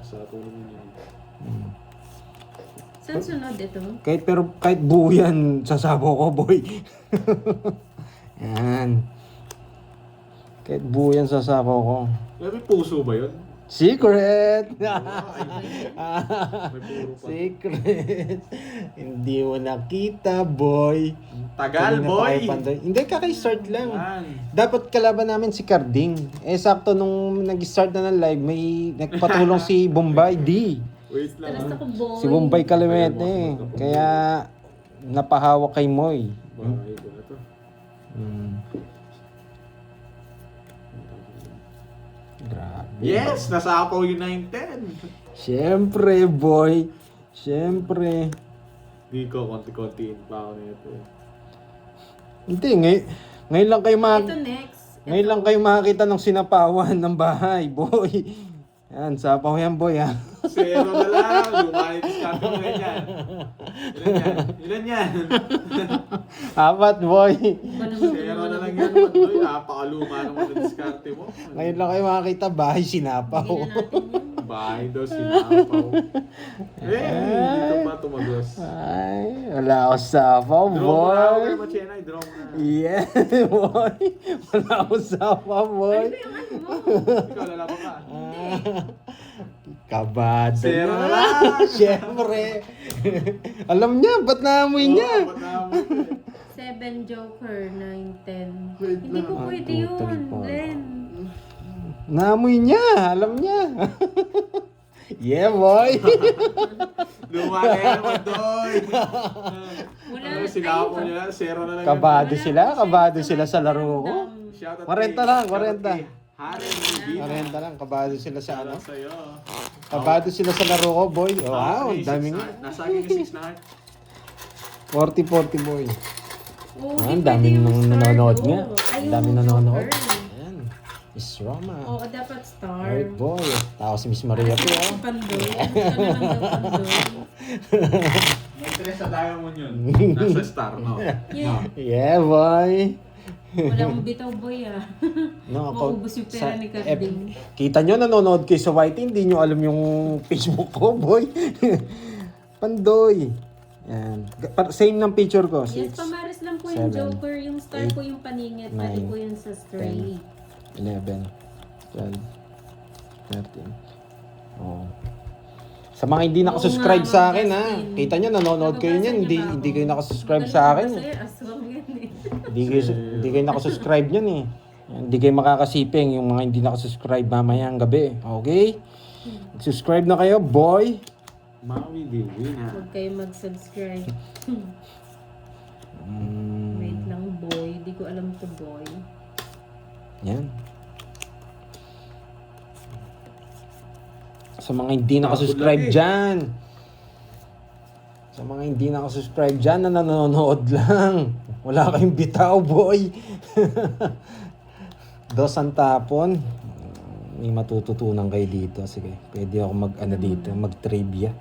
Sa tulong mo yan. Saan sunod ito? Kahit buo yan, sasapaw ko, boy. Yan. Kahit buo yan, sasapaw ko. May puso ba yun? Secret! May puro pa. Secret! Hindi mo nakita, boy. Tagal, Kanina pa boy! kayo panday. Hindi, kakay-start lang. Yan. Dapat kalaban namin si Carding. Sakto nung nag-start na ng live, may nagpatulong si Bombay D. Wait lang. Taras ako, boy. Si Bombay Caluete. Kaya napahawak kay Moy. Bahay ko na to. Grabe. Yes! Nasapaw yung 9-10. Siyempre, boy. Siyempre. Di ko, konti-kontiin pa ako nito. Hindi, ngayon lang kayo Ito next. ngayon lang kayo makakita ng sinapawan ng bahay, boy. Yan, sapaw yan, boy, ha. Zero na lang. Lumay, discount mo na yan. Ilan yan? Apat, boy. Zero na lang yan. Boy, napakaluma naman na diskarte mo. Ngayon lang kayo makakita, bahay sinapaw. Bigyan na natin yun. Bahay daw, sinapaw. Dito pa tumagos. Ay, wala ako sapaw, Draw mo na ako boy. kay Machenay, draw mo na. Yeah, boy. Wala ako sapaw, boy. Ano yung ano mo? Ikaw, lalaban ka. Kabado Zero na na. lang. Siyempre. Alam niya, ba't naamoy niya? Oo, ba't naamoy ko eh? 7 Joker, 9, 10. Wait Hindi lang. po pwede 1, 2, 3, yun, 4. Glenn. Naamoy niya, alam niya. Yeah, boy. Luma na yan naman, Doy. Wala Ano, sinapo nila, zero na lang. Kabado Wala sila, po siya kabado sa sila sa laro ko. random. Shoutout 40 kay- lang, shoutout 40. kay Harry Medina. 40 lang, kabado sila sa ano. Shoutout sa'yo. Kabado sila sa laro ko, boy. Oh, wow, May dami six nga. na- Nasa akin yung 6 na heart. 40-40, boy. Oh, Ah, di ang dami pwede yung nang star, nanonood no? nga. Ay, Ang yung dami nanonood. Joker. Ayan. Miss Roma. Oo, dapat star. Alright, boy. Tao si Miss Maria po, Si oh. Pandoy. Gusto na lang daw Pandoy. May interest sa diamond yun. Nasa star, no? Yeah. Yeah, boy. Wala akong bitaw, boy, ah. No, Maubos yung pera ni Carding. Kita nyo, nanonood kayo sa White, hindi nyo alam yung Facebook ko, boy. Pandoy. Yan. Same ng picture ko. Yes, 6, pamaris lang po yung 7, Joker. Yung star 8, po yung paningit. 9, Pati po yung sa straight. 11, 12, 13. Oh. Sa mga hindi nakasubscribe Oo nga, sa akin, ha. Justin. Kita nyo, nanonood kayo Nababasa niyan. niya Hindi, ba ako? hindi kayo nakasubscribe Ganun sa ba akin. sa'yo? Aswang yan eh. Hindi kayo nakasubscribe niyan, eh. Hindi kayo makakasiping yung mga hindi nakasubscribe mamayang gabi. Okay? Subscribe na kayo, boy. Maui Divina. Huwag kayo mag-subscribe. Mm, Wait lang, boy. Di ko alam to, boy. yan. Sa mga hindi nakasubscribe lagi. dyan. Sa mga hindi nakasubscribe dyan na nanonood lang. Wala kayong bitaw, boy. Dos ang tapon. May matututunan kayo dito. Sige, pwede ako mag-ano dito, mag-trivia.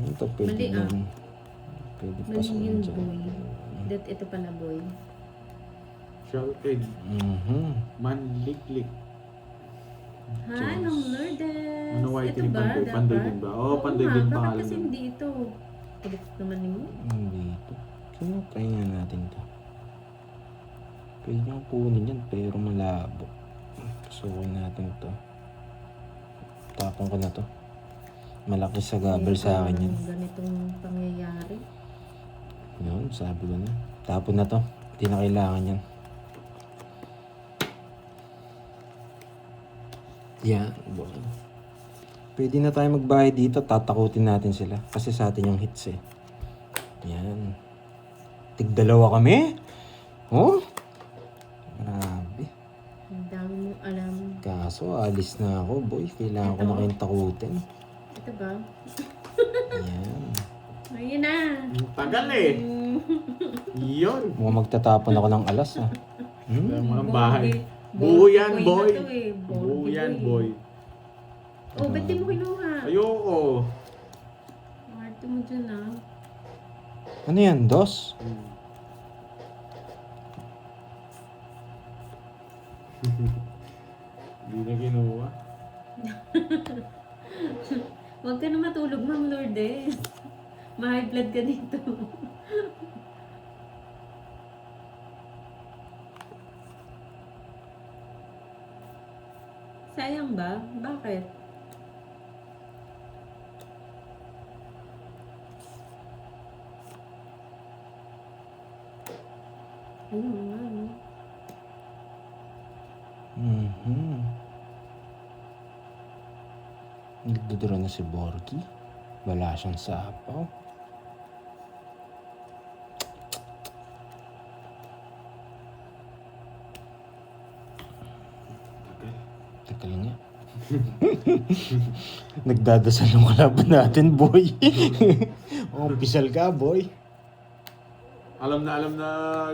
Ito, pwede Mali, ah. yan. Pwede pa Mali sa yun, dyan. boy. Ito pala, boy. Shoutout kay Manliklik. Hi, Ma'am Lourdes. Ano white Ito ni ba? Panday? Dapat? Panday din ba? Oo, Panday nga, din bakit pangalan kasi nun. hindi ito? Kulit naman ni mo. Dito. Kaya try nga natin to. Pwede nyo kunin yan pero malabo. Pasukin natin to. Tapon ko na to. Malaki sa gabal sa akin yan. Ganitong pangyayari. Yun, sabi ko na. Tapon na to. Hindi na kailangan yan. Yan. Boy. Pwede na tayo magbayad dito. Tatakutin natin sila. Kasi sa atin yung hits eh. Yan. Tig-dalawa kami? Oh? Grabe. Ang dami mong alam. Kaso, alis na ako, boy. Kailangan ko Ito? na kayong takutin. Ito ba? Yan. Ayun na. Ang tagal eh. Yun. Mukhang magtatapon ako ng alas, ha. Ang mga bahay. Boy. Buo yan, Boy boy. na to eh. Buo yan, boy. Oh, ba't di mo kinuha? Ayoko. Arte mo dyan ah. Ano yan, dos? Huwag ka na matulog, Ma'am Lourdes. Ma-high blood ka dito. Sayang ba? Bakit? Ayun nga, no? Nagduduro na si Borgie. Wala siyang sapaw. Tagal nga. Nagdadasal yung kalaban natin, boy. Pisal ka, boy. Alam na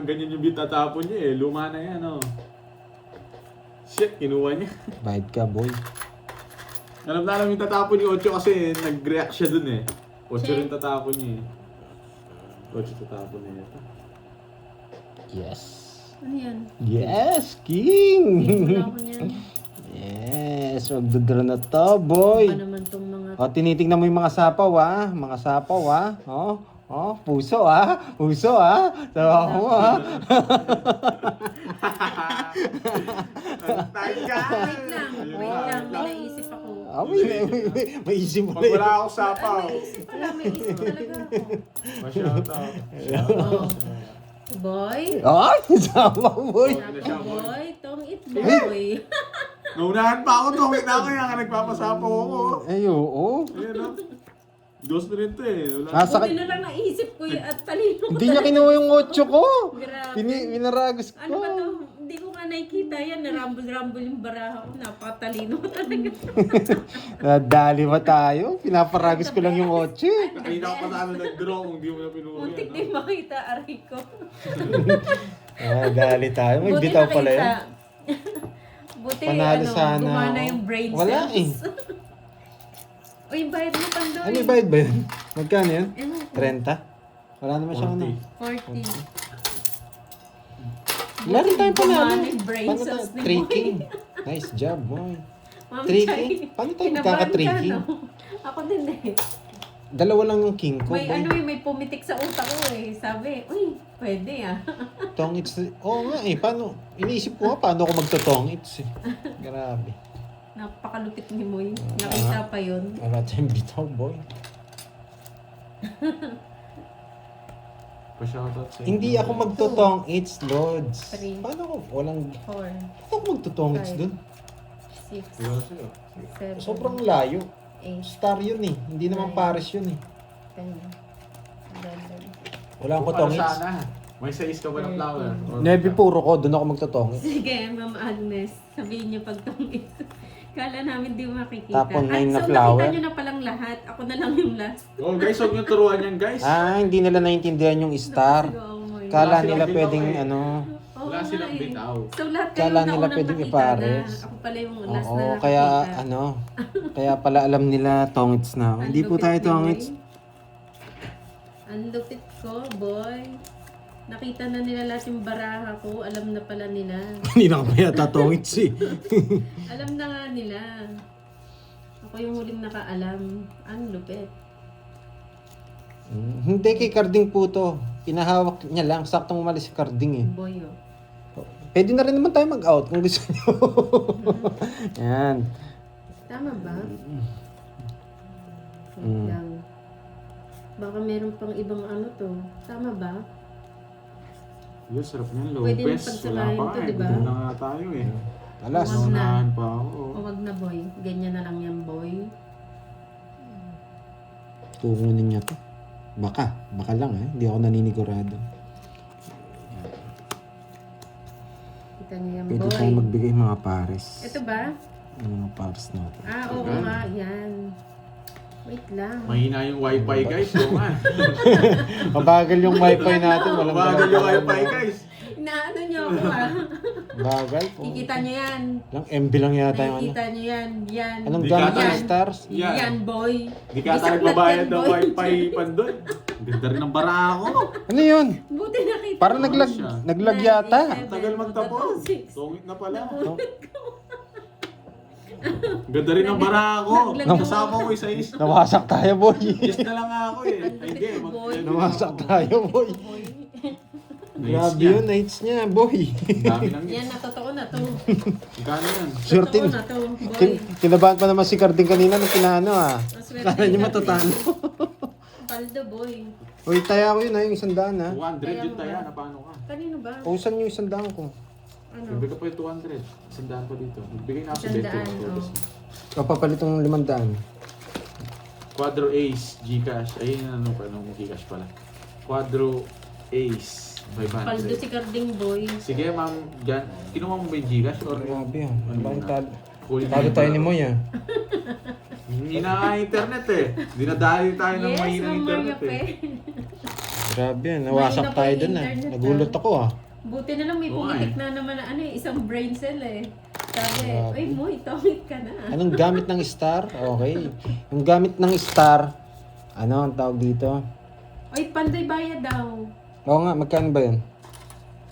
ganyan yung bitatapon niya eh. Luma na yan, oh. Shit, kinuha niya. Bayad ka, boy. Alam na yung tatapon ni Ocho kasi nag-react siya dun eh. Ocho rin tatapon niya eh. Ocho tatapon niya ito. Yes. Ano yan? Yes, King! Wala ko niyan. Yes, magduduro na to, boy. Ano naman tong mga... O, tinitingnan mo yung mga sapaw, ah. Mga sapaw, ah. Puso, ah. Puso, ah. Tawa mo, ah. Antay ka! Wait lang, may naisip ako. May isip mo Pag wala akong sapaw. May isip pala, may isip talaga ako. Masyata. Oh. Boy? Ay, sapaw, boy. Boy, tong it boy. Naunahan pa ako to. Wait na ako yan. Nagpapasapaw ako. Ay, oo. Ayan o. Dos na rin to eh. Wala. Nasa Buti na lang naisip ko yun at talino ko Hindi niya kinuha yung 8 ko. Grabe. Minaragos ko. Ano ba to? Hindi ko nga nakikita yan. Narambol-rambol yung baraha ko. Napakatalino ko talaga. Nadali ba tayo? Pinaparagos ko lang yung 8 eh. Kanina ka pa sa ano nag-draw kung di mo na pinuha Muntik yan. din makita, aray ko. Dali tayo. May Buti bitaw pala nakita. yan. Buti Panalo ano, sana gumana ako. yung brain Wala cells. Uy, bayad mo Pandoy. Ano yung bayad ba yun? Magkano yun? Ewan ko. 30? Wala naman siyang ano. 40. Meron tayong panalo. Gumana yung brain Paano cells tayo? ni Tricky. Boy. Nice job, boy. Ma'am Tricky? Chay, Paano tayo kinabahan magkaka-tricky? ka, no? Ako din eh. Dalawa lang yung king ko, May boy. ano eh, may pumitik sa utak ko eh. Sabi, uy, pwede ah. Tongits. Oo nga eh. Paano? Iniisip ko nga paano ako magtotongits eh. Grabe. Napakalupit ni Moy. Nakita pa yun. Wala tayong bitaw, boy. Pa-shoutout sa inyo. Hindi ako magtotongits, Lods. 3. Paano ako? Walang... 4, Paano ako magtotongits dun? 6, Wala sa'yo. 7, Sobrang layo. 8, Star yun eh. Hindi naman Paris yun eh. 10, 11. Wala akong Kung totongits. ano sana. May sais ka ba ng flower? Or- Nebi puro ko, doon ako magtotongits. Sige, Ma'am Agnes. Sabihin niyo pag tungit. Kala namin di makikita. Tapon na yung so flower. nakita niyo na palang lahat. Ako na lang yung last. Oh guys, huwag niyo turuan yan guys. Hindi nila naintindihan yung star. Kala Wala nila silang pwedeng bitaw eh. ano. Wala silang bitaw. So lahat kayo Kala na nila unang pwedeng nakita ipares. na. Ako pala yung last Oo, na nakita. kaya ano. Kaya pala alam nila tongits na ako. Ang Hindi po lupit tayo ni tongits. Moy. Ang lupit ko, boy. Nakita na nila lahat yung baraha ko. Alam na pala nila. Hindi na ako yata tongits eh. Alam na nga nila. Ako yung huling nakaalam. Ang lupit. Hindi kay Carding po to. Pinahawak niya lang. Saktong umalis si Carding eh. Boy, oh. Pwede na rin naman tayo mag-out kung gusto niyo. Yan. Tama ba? Wait lang. Baka meron pang ibang ano to. Tama ba? Yung sarap niyan, Pwede Lopez. na Wala pagsamahin pa to, eh. diba? Gutom na nga tayo eh. Alas. Wag na. Naunahan pa ako. O wag na boy. Ganyan na lang yan boy. Tungunin niya to. Baka lang eh. Hindi ako naninigurado. Kita niyo yan Pwede boy. tayo magbigay mga pares. Ito ba? Yung mga pares natin. Oo Ayan. nga. Yan. Wait lang. Mahina yung wifi guys. Oo nga. Mabagal yung wifi natin. Walang Bagal yung galaw. wifi guys. Inaano niyo ako ah. Bagal po. Kikita niyo yan. Lang MB lang yata yung ano. Nakikita niyo yan. Yan. Anong Di gamit ka ng tayo- stars? Yan. Yan boy. Di ka Isang tayo nagbabayad lahat ng yan, boy. wifi pandun. Ganda rin ng bara ako. Ano yun? Buti nakita Parang mo. naglag yata. Tagal magtapos. Tungit na pala. Ganda rin ang bara ko. Naglagay- Kasama ko isa is. Nawasak tayo, boy. Yes na lang ako eh. Ay, hindi. Boy. Nawasak tayo, boy. Boy. Grabe yun, nights niya, boy. Dami lang Yan, yun. natotoo na to. Magkano yan? Swerte. Totoo na to, boy. Kinabahan pa naman si Carding kanina nung pinaano ah. Maswerte Kala niya ka. matatalo. Paldo, boy. Uy, taya ko yun ha, yung 100 ha. 200 yun tayo. Na paano ka? Kanino ba? Pausan yung 100 ko. Ano? Nagbigay pa yung 200. Sandaan pa dito. Nagbigay na ako sa 100, oh. Kapapalit ng 500. Quadro Ace, Gcash. Ayun yung ano pa, nung Gcash pala. Quadro Ace, Paldo 500. si Carding, boy. Sige ma'am, dyan. Kinuha mo ba yung Gcash? Or Grabe ah. Ano ba yung talo? Full Talo tayo ni Moy ah. Hindi na nga internet eh. Dinadali tayo ng Yes, mahina Ma'am internet Maria eh. Pe. Grabe ah. Nawasak Mahina pa tayo yung dun ah. internet, Nagulat ako ah. Buti na lang may Oo, pumitik eh. na naman na ano eh, isang brain cell eh. Sabi, Grabe. ay mo, itomit ka na. Anong gamit ng star? Okay. Yung gamit ng star, ano ang tawag dito? Ay, panday bayad daw. Oo nga, magkano ba yun?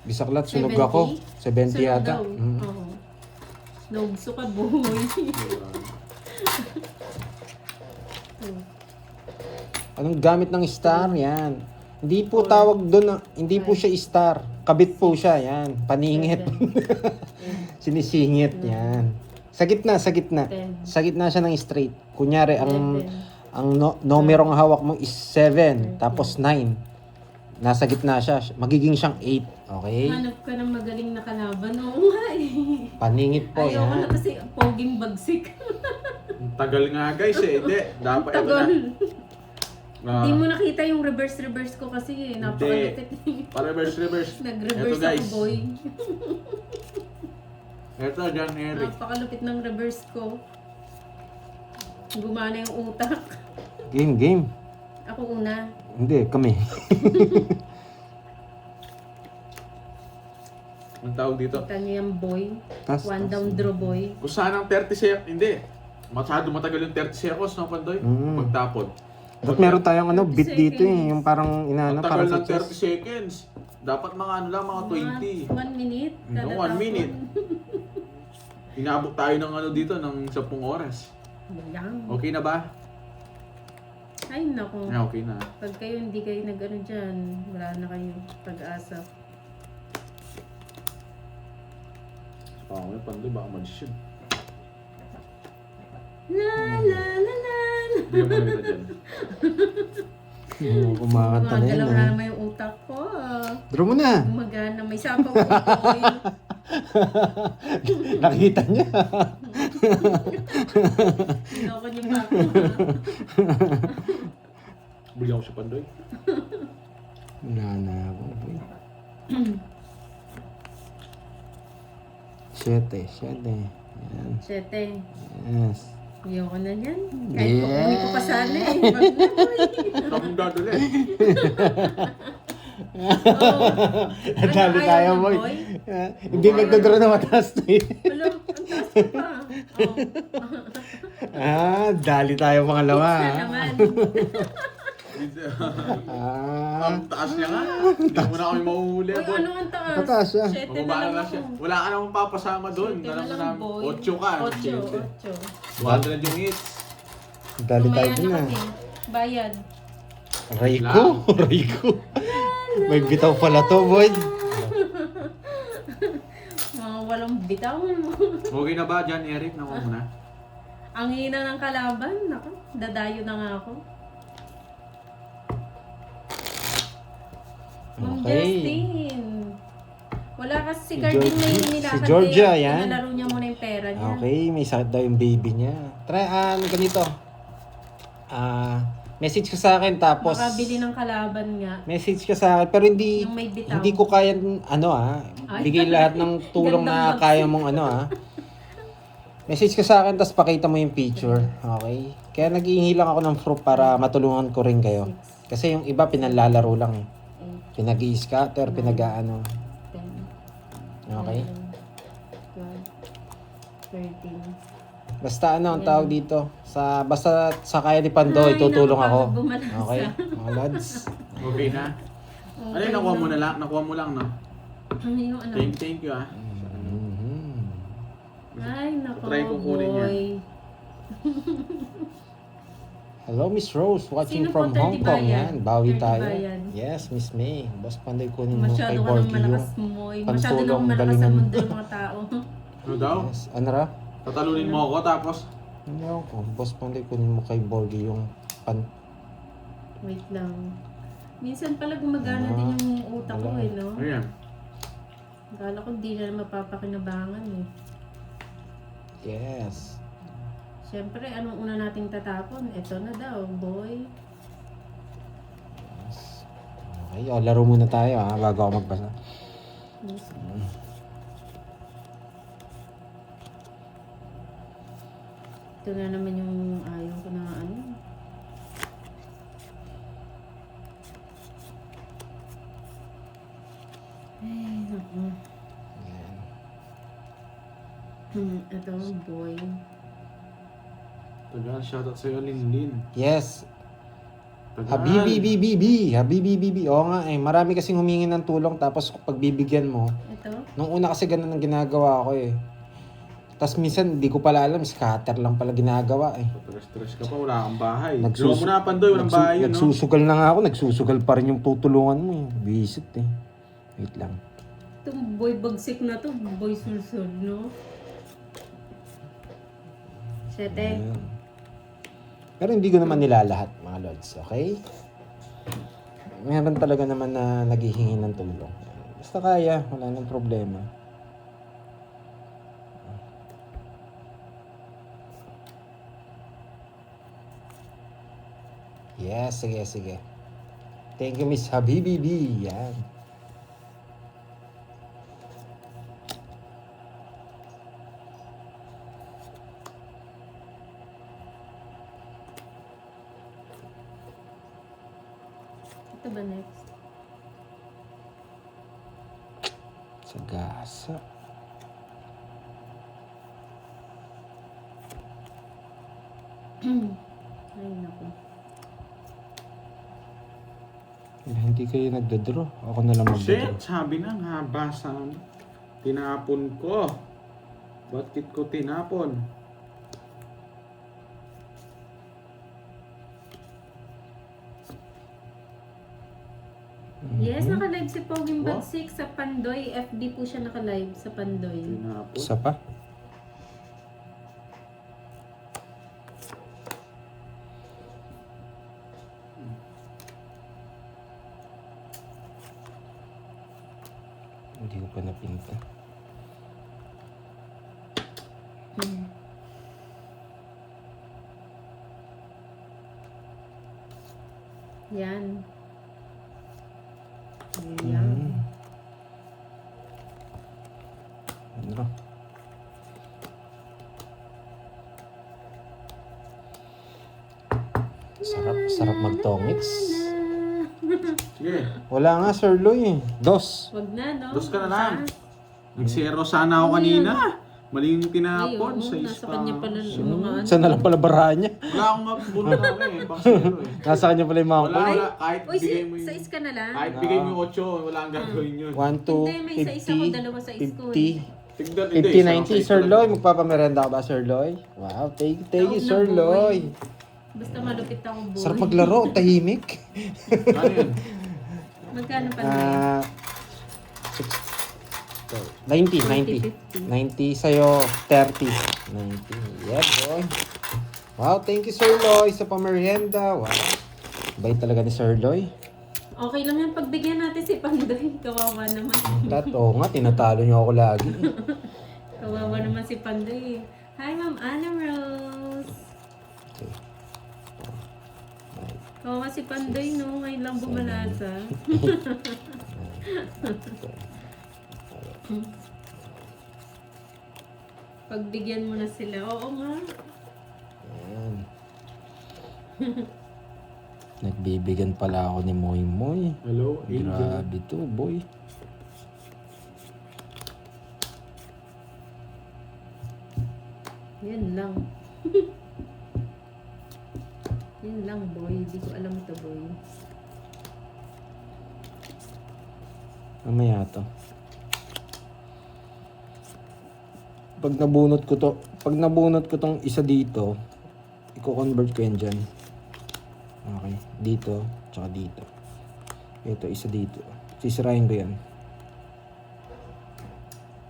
Bisaklat, sunog 70? ako. 70 Sunod yata. daw. Mm. Oo. Nogso ka, boy. Anong gamit ng star? Yan. Hindi po tawag doon, hindi po siya star. Kabit po siya, yan. Paningit. Sinisingit, yan. Sa gitna, sa gitna. Ten. Sa gitna siya ng straight. Kunyari, ang Eleven. numerong hawak mo is 7, tapos 9. Nasa gitna siya. Magiging siyang 8. Okay? Hanap ka ng magaling na kalaban. Oo nga eh. Paningit po, Ayaw ko na yan. kasi poging bagsik. Ang tagal nga guys eh. Hindi. Dapat ito Tagal. na. Hindi mo nakita yung reverse ko kasi eh. Napakalupit. Pa-reverse. Ito Nag-reverse guys. ako, boy. Ito, John Eric. Napakalupit ng reverse ko. Gumana yung utak. Game. Ako una. Hindi, kami. Ang tawag dito. Kita niyo yung boy. Tas, One down draw, boy. Kung saan ang 30 seconds. Hindi. Masyado matagal yung 30 seconds, no, Pandoy? Pagtapon. Ba't meron tayong ano, beat dito eh. Yung parang Ang inaano, tagal parang ng sa 30 seconds. Dapat mga ano lang, mga 20. 1 minute. No, kada 1 tapon. minute. Inabot tayo ng ano dito, ng 10 oras. Yan. Okay na ba? Ay, nako. Yeah, okay na. Pag kayo hindi kayo nag-ano dyan, wala na kayo pag-asa. May Pandoy, baka mag-shoot. La la la la. Hindi mo nakita dyan. kumakanta na yun Gumagalaw na ah. naman yung utak ko. Draw mo na. Gumagana. May sapaw ko boy. Nakita niya. Niloko niyo pa ako. Bigyan ko si Pandoy. Wala na ako. Siyete. Yan. Siyete. Yes. Ayoko na yan. Kahit kukunin ko pa sana eh. Wag na boy. Akong dadali. Dali tayo, boy. Hindi nagdadraw na mataas to eh. Wala, ang taas ko pa. Dali tayo pangalawa. Na naman. Ang taas niya nga. Hindi mo na kami mahuhuli. Uy, ano ang taas? Mataas siya. Siyete na Mababa lang na ako. siya. Wala ka namang papasama doon. Siyete na Alam mo lang, na, boy. 8 ka. 8. 100 yung hits. Dali tayo Mamaya dun na ah. kami. Bayad. Rayco. May bitaw pala to, boy. Mga walang bitaw. Okay na ba, John Eric? Nakuha mo na? Ang hina ng kalaban. Naku, dadayo na nga ako. Ma'am Okay. Justin. Wala kasi si Si Carding na Georgie- nilakad si Georgia, kaya yan. Pinalaro niya muna yung pera niya. Okay, may sakit daw yung baby niya. Try, ganito. Message ka sa akin tapos Makabili ng kalaban nga. message ka sa akin pero hindi Yung may bitaw. hindi ko kaya Ay. bigay lahat ng tulong na Gandang kaya mong Message ka sa akin tapos pakita mo yung picture. Okay? Kaya nag-iingi lang ako ng proof para matulungan ko rin kayo. Kasi yung iba pinalalaro lang eh. Pinag-i-scatter, pinag-aano. 10, Okay? 12, 13. Basta ang tawag dito. Basta sa kaya ni Pandoy, Ay, tutulong ako. nakapagod bumalansa. Okay? Mga lads. Okay na? Ano yun, nakuha mo na lang? Nakuha mo lang, no? Ano yung ano? Thank you, ah. Ay, nako, Try kong kunin yan. boy. Hello, Miss Rose. Watching Sino from po, Hong 30 Kong. ba yan? Yan. Bawi 30 tayo. ba yan? Yes, Miss May. Boss Panday kunin mo kay Masyado ka nang Borgie malakas yung... mo. Masyado pantulong nang malakas sa galingan. mundo yung mga tao. Ano daw? Yes. Ano ra? Tatalunin mo ako tapos Ano ko? Boss Panday kunin mo kay Borgie yung Wait lang. Minsan pala gumagana Ah, din yung utak ko wala. eh, no? ayan. Akala ko di na mapapakinabangan eh. Yes. Siyempre, anong una nating tatapon? Ito na daw, boy. Yes. Okay, laro muna tayo bago ako magbasa. Yes. Ito na naman yung ayaw ko na ano. Ay, naku. Yan. Ito, boy. Tagal, shoutout sa'yo, Linlin. Yes. Tagal. Habibi. Oo nga marami kasing humingi ng tulong tapos pagbibigyan mo. Ito. Nung una kasi ganun ang ginagawa ko eh. Tapos minsan di ko pala alam, scatter lang pala ginagawa eh. Stress ka pa, wala kang bahay. Nagsus- Draw mo na, Pandoy, walang bahay yun, no? Nagsusugal na nga ako, nagsusugal pa rin yung tutulungan mo eh. Visit eh. Wait lang. Itong boy bagsik na to, boy sulsol, no? Sete. Ayan. Pero hindi ko naman nilalahat mga lods, okay? Meron talaga naman na naghihingi ng tulong. Basta kaya, wala nang problema. Yes, sige. Thank you, Miss Habibi B. Yan. Ito ba next? Sagasa. Ay, naku. Hindi kayo nagdodraw. Ako na lang magdodraw. Shit, sabi na, ang haba sa tinapon ko. Bakit ko tinapon? Yes, naka-live si Poging Wow. Bagsik sa Pandoy. FB po siya naka-live sa Pandoy. Tinapon? Isa pa? Hindi ko pa napinta. Hmm. Yan. Yan. Ano? Sarap magtongits. Sige, Wala nga, Sir Loy eh. Dos. Wag na, no? dos ka na lang. Nag-zero sana ako kanina. Mali yung Ay, tinapon. oo, Sa nasa kanya pala yung mga ano. Saan na lang pala barahan niya? Wala akong mabunod na eh. Pang zero eh. Nasa kanya pala yung mga Wala, coin. wala. Kahit Uy, bigay mo sa yung... is ka na lang? Kahit bigay mo yung 8, wala kang gagawin yun. 1, 2, Hindi, may isa-isa ko, dalawa sa is ko eh. 50, Tignan, 50, 90. Sir Loy, magpapamerenda ka ba, Sir Loy? Wow, thank you, Taog Sir na, boy. Loy. Basta malupit ako, boy. Sarap maglaro, tahimik. Ano yun? Magkano pa na? Ah, 90. 90 sa'yo, 30. 90. Yeah, boy. Wow, thank you, Sir Loy, sa pamerienda. Wow. Bait talaga ni Sir Loy. Okay lang yan, pagbigyan natin si Pandoy. Kawawa naman. Oo nga, tinatalo niyo ako lagi. Kawawa naman si Pandoy. Hi, Ma'am Anna Rose. Okay. Kawawa si Pandoy, no? Ngayon lang bumalasa. Pagbigyan mo na sila. Oo nga. Ayan. Nagbibigyan pala ako ni Moy Moy. Hello, Angel. Grabe to, boy. Yan lang. Yan lang, boy. Hindi ko alam to, boy. Mamaya to. pag nabunot ko tong isa dito, i-convert ko yan dyan. Okay, dito, tsaka dito. Ito, isa dito. Sisirahin ko yan.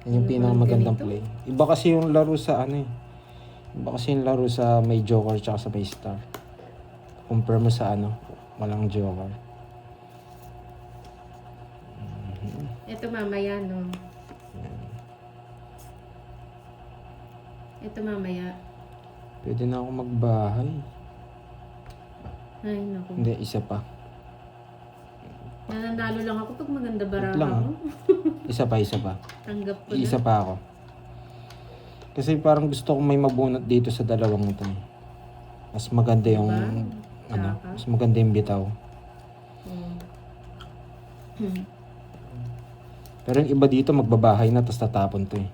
Yan yung Ano ba pinakamagandang ganito? play. Iba kasi yung laro sa ano eh. Iba kasi yung laro sa may joker tsaka sa may star. Compare mo sa ano, walang joker. Ito mamaya, no? Ito mamaya. Pwede na ako magbahay. Ay, naku. Hindi, isa pa. Nananalo lang ako pag maganda Wait baraha lang, ko. Isa pa. Tanggap ko na. Isa pa ako. Kasi parang gusto kong may mabunot dito sa dalawang ito eh. Mas maganda yung, Diba? ano, Tsaka? mas maganda yung bitaw. Hmm. Pero yung iba dito magbabahay na tapos tatapon to eh.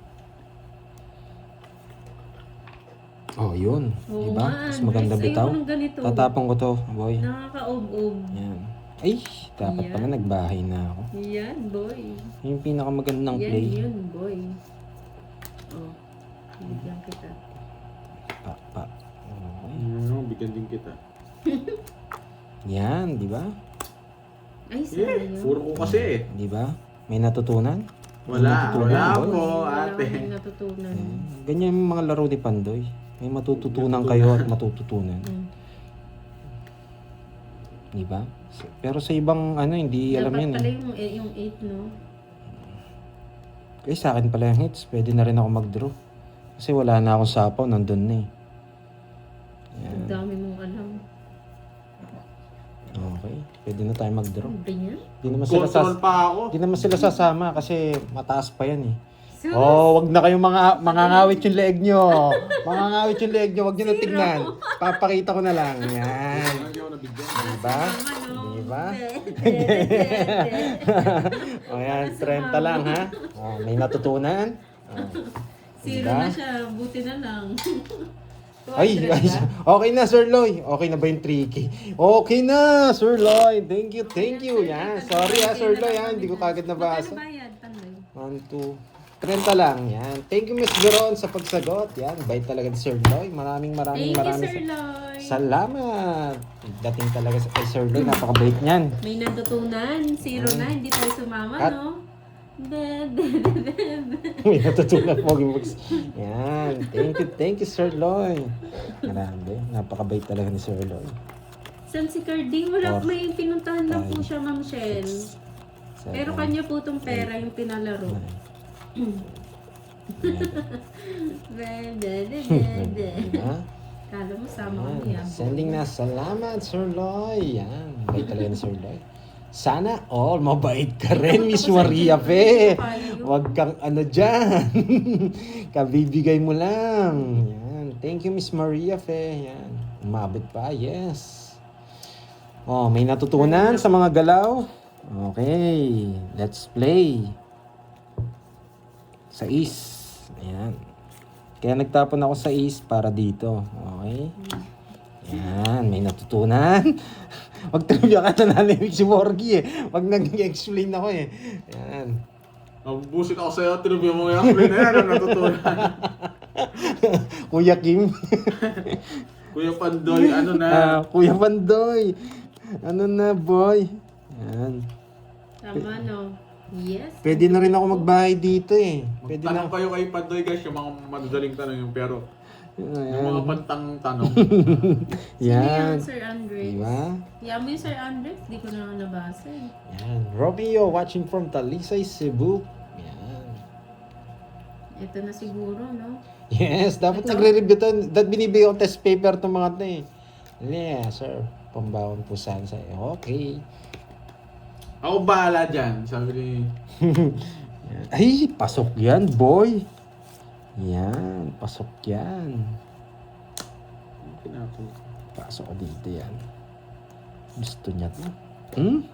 Oh, yun. Oo Diba? nga, Mas maganda Andres. bitaw. Ayoko ng ganito. Tatapon ko to, boy. Nakaka-ob-ob. Yan. Ay, dapat Yan. pala nagbahay na ako. Yan, boy. Yung pinakamagandang Yan, play. yun, boy. Oh, bigyan kita. Pa. Okay. Bigyan din kita. Yan, di ba? Ay, Yeah, sayang. puro ko kasi. Di ba? May natutunan? Wala po, Wala ate. kaming natutunan. Yan. Ganyan yung mga laro ni Pandoy. May matututunan kayo at matututunan. Hmm. Di ba? Pero sa ibang ano, hindi alam Dapat yan pala eh. yung 8, no? Eh, sa akin pala yung hits. Pwede na rin ako mag-draw. Kasi wala na akong sapaw, nandun na eh. Ang dami mong alam. Okay. Pwede na tayo mag-draw. Ano ba yan? Di naman sila Control pa ako. Di naman sila sasama kasi mataas pa yan eh. Sus! Oh, wag na kayong mangangawit yung leeg nyo. Mangangawit yung leeg nyo, wag nyo na tignan. Papakita ko na lang. Yan. Hindi ako nabigyan. Diba? Ano? Diba? Dede. O yan, 30 lang ha. Oh, may natutunan. Oh. Zero Diba? na siya. Buti na lang. Ay, 200 ay, na? okay na Sir Loy. Okay na ba yung tricky? Okay na, Sir Loy. Thank you. Yan. Sorry ha, Sir Loy ha. Hindi ko kagad nabasa. Magkano bayad, Pandoy? 1, 2, 30 lang. Yan. Thank you, Miss Veron, sa pagsagot. Yan. Bait talaga ni Sir Loy. Maraming Thank you, Sir Lloyd. salamat. Dating talaga sa kay Sir Loy. Napakabait niyan. May natutunan. Zero na. Hindi tayo sumama, At- no? May natutunan po. Yan. Thank you, Sir Loy. Marami. Napakabait talaga ni Sir Loy. San si Cardi? Wala, Four, may pinuntahan lang po five, siya, Ma'am Shell. Pero kanya po itong pera yung pinalaro. Diba? Kala mo sama ko Yan. niya. Sending na salamat, Sir Loy. Yan. Bait talaga ni Sir Loy. Sana all mabait ka rin, Miss Maria Fe. Huwag kang ano dyan. Kabibigay mo lang. Yan. Thank you, Miss Maria Fe. Yan. Umabot pa. Yes. Oh, may natutunan sa mga galaw? Okay. Let's play. Sa is. Ayan. Kaya nagtapon ako sa is para dito. Okay. Yan. May natutunan. Wag trivia ka na narinig si Borgie eh. Wag nag-explain ako eh. Yan. Nabubusit ako sa'yo. Tinubyo mo yung play na yan. Ang natutunan. Kuya Kim. Kuya Pandoy, ano na? Kuya Pandoy. Ano na, boy? Yan. Tama, no? Yes. Pwede na rin ako magbahay dito eh. Pwede Tanong na. kayo kay Pandoy guys, yung mga madadaling tanong yung pero yung mga Yan. pantang tanong. Sino Yan. yung Sir Andres? Diba? Yan mo yung Sir Andres? Di ko na nabasa eh. Yan. Romeo watching from Talisay, Cebu. Yan. Ito na siguro, no? Yes, dapat Ito? nagre-review to. Binibigay ko test paper to mga to eh. Yeah, sir. Pambawon po sana sa'yo. Okay. Ako bahala dyan, sabi ni... Yan. Ay, pasok yan, boy. Yan, pasok yan. Pasok ko dito yan. Gusto niya to. Hmm?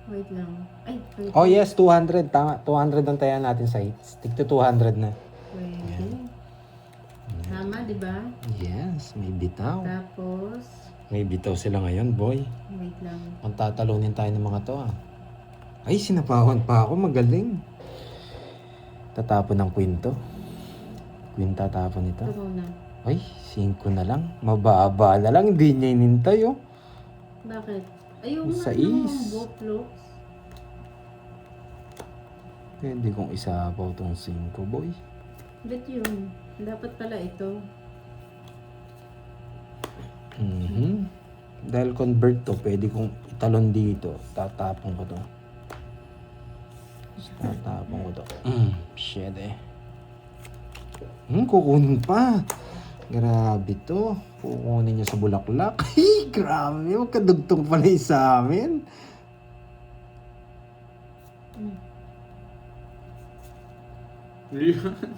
Wait lang. Ay, wait. Oh yes, 200. Tama, 200 ang tayan natin sa hits. Stick to 200 na. Pwede. Tama, di ba? Yes, may bitaw. Tapos, May bitaw sila ngayon, boy. wait lang. Ang tatalunin tayo ng mga to ah. Ay, sinapawan pa ako. Magaling. Tatapon ng kwento. Queen tatapon ito. Ito na. Ay, 5 na lang. Mababa na lang. Hindi niya inintay, oh. Bakit? Ayaw nga Sais. naman, Boplo. Pwede kong isapaw tong 5, boy. Bet yun. Dapat pala ito. Mhm. Dahil convert to, pwede kong italon dito. Tatapon ko to. Tatapon ko to. Shit eh. Kukunin pa. Grabe to. Kukunin niya sa bulaklak. Ay, grabe. Magkadugtong pala yung sa amin.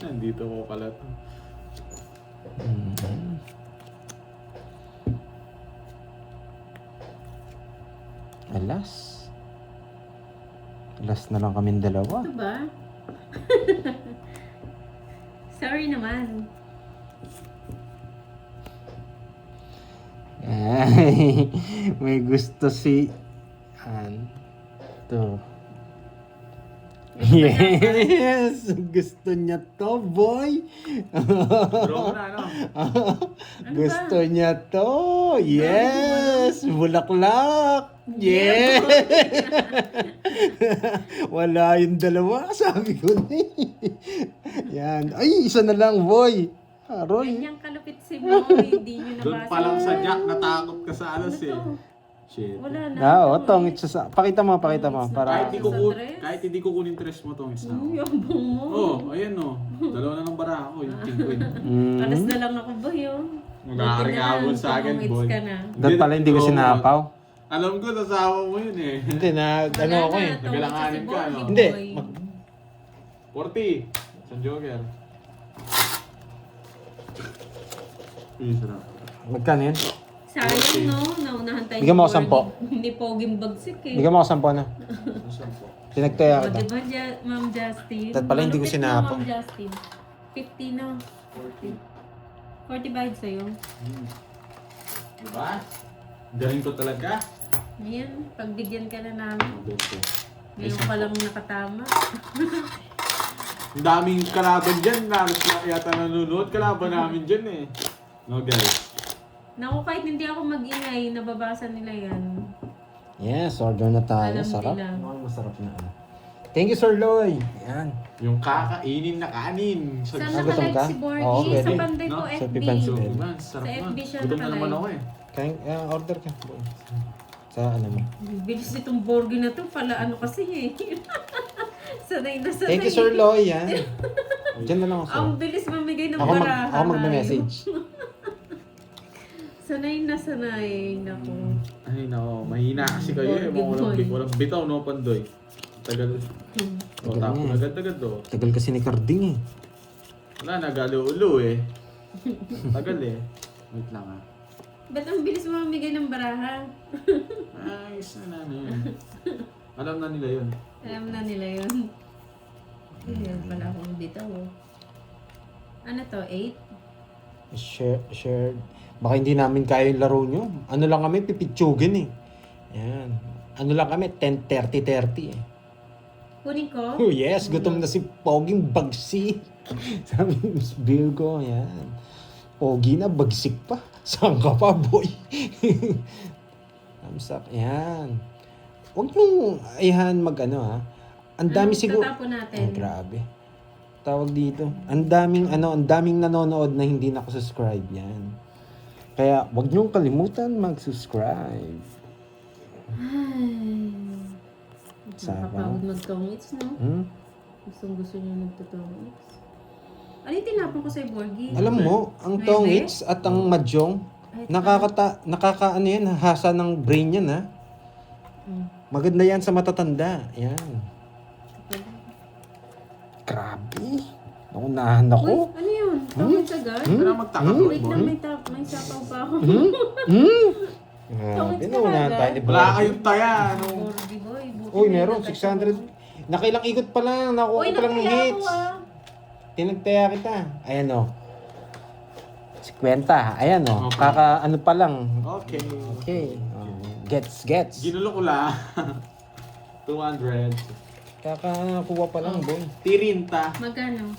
Nandito ko pala to. Mhm. Alas. Alas na lang kaming dalawa. Ito ba? Sorry naman. Ay, may gusto si Ann. To. Yes! Gusto niya to, boy! Draw mo na, ano? Gusto niya to! Yes! Bulaklak! Yes! Wala yung dalawa, sabi ko na eh. Yan. Ay, isa na lang, boy! Aroy. Ganyang kalupit si Moy. Hindi nyo nabasa. Doon pa lang sa Jack, natakot ka sa alas eh. Ano to? Shit. Wala na. Tong, it's sa... Pakita mo. Para... Kahit hindi ko kunin tres mo tong isa. Uy, yabang mo. Oh, ayan oh. Dalawa na ng bara ako, yung king queen. Alas na lang ako ba yun? Magkakaringabon sa akin, boy. Ka na. Doon pala hindi ko sinapaw. Alam ko, nasawa mo yun eh. Hindi na, ano ako eh. Nagalanganin ka, no? Hindi. 40. Isang joker. Uy, sarap. Magkano yun? Sayang no, naunahan tayo. Bigyan mo ako 10. Hindi poging bagsik eh. Bigyan mo ako 10 na. Isang po. Pinagtaya O, kita. diba, Ma'am Justin? Dahil pala hindi ko Malupit sinapaw. na, Ma'am Justin. 50 na. 40 bayad sa'yo. Diba? Galing ko talaga. Ayan, pagbigyan ka na namin. Bento. Ngayon pa lang nakatama. Ang daming kalaban dyan. Naros na yata nanonood. Kalaban namin dyan eh. No guys. Naku, kahit hindi ako mag-ingay, nababasa nila yan. Yes, order na tayo. Alam Sarap. nila. Mukhang masarap na ano. Thank you, Sir Loy. Yan. Yung kakainin na kanin. Saan Ah, gutom nakalike ka? si Borgie? Oo, Sa pwede. panday ko, No? Sa FB. Pipan So, Pwede. man, sarap Sa man. FB siya Gutom na nakalive. naman ako eh. Kaya, order ka. Sa ano mo. Bilis itong Borgie na to. Pala ano kasi eh. sanay na sanay. Thank you, Sir Loy. Yan. Diyan na lang ako, sir. Ang bilis mamigay ng Ako, baraha. ako magme-message. Sanay na sanay. Naku. Ay nako, mahina kasi kayo eh. Walang bitaw no, Pandoy. Tagal. O, Tagal tapos nga eh. agad-agad o. Tagal kasi ni Carding eh. Wala, nagalo-ulo eh. Tagal eh. Wait lang ah. Ba't ang bilis mamigay ng baraha? Ay, sana na yun. Alam na nila yun. Alam na nila yun. Yan pala akong bitaw. Oh. Ano to? 8? Share. Baka hindi namin kaya yung laro nyo. Ano lang kami, pipitsugin eh. Yan. Ano lang kami, 10-30-30 eh. Kunin ko? Oh yes, gutom na si Poging Bagsi. Sabi ni Miss Virgo, yan. Pogi na, bagsik pa. Saan ka pa, boy? Thumbs up, yan. Huwag nyo, ayan, mag-ano ha. Ang dami siguro. Tatapon natin. Oh, grabe. Tawag dito. Ang daming nanonood na hindi nakasubscribe yan. Kaya, wag nyo kalimutan mag-subscribe. Ay. Sarap. Nakapagod mag-tongits, no? Gusto niya nagtutongits. Ano yung tinapon ko sa Borgie? Alam mo, ang Nuebe? tongits at ang mahjong, Ay, nakaka-ano yan, hasa ng brain yan ha. Hmm. Maganda yan sa matatanda. Yan. Grabe. Naunahan Uy, ako. ano yun? Tongits agad? Kaya magtakot, Wait boy. lang, may sapaw pa ako. Grabe, Tongits ka naunahan agad? tayo ni Wala Borgie. kayong taya. Ano? Borgie boy. buti Uy, may meron, nagkasya 600. ako. Nakailang ikot pa lang, nakuha Uy, ko pa lang ng nakaya ako hits. Tinagtaya kita. Ayan o. 50. Ayan o. Okay. Kaka ano pa lang. Okay. Okay. Gets. Ginulo ko lang. 200. Kakakuha pa lang, boy. Tirinta. Magkano?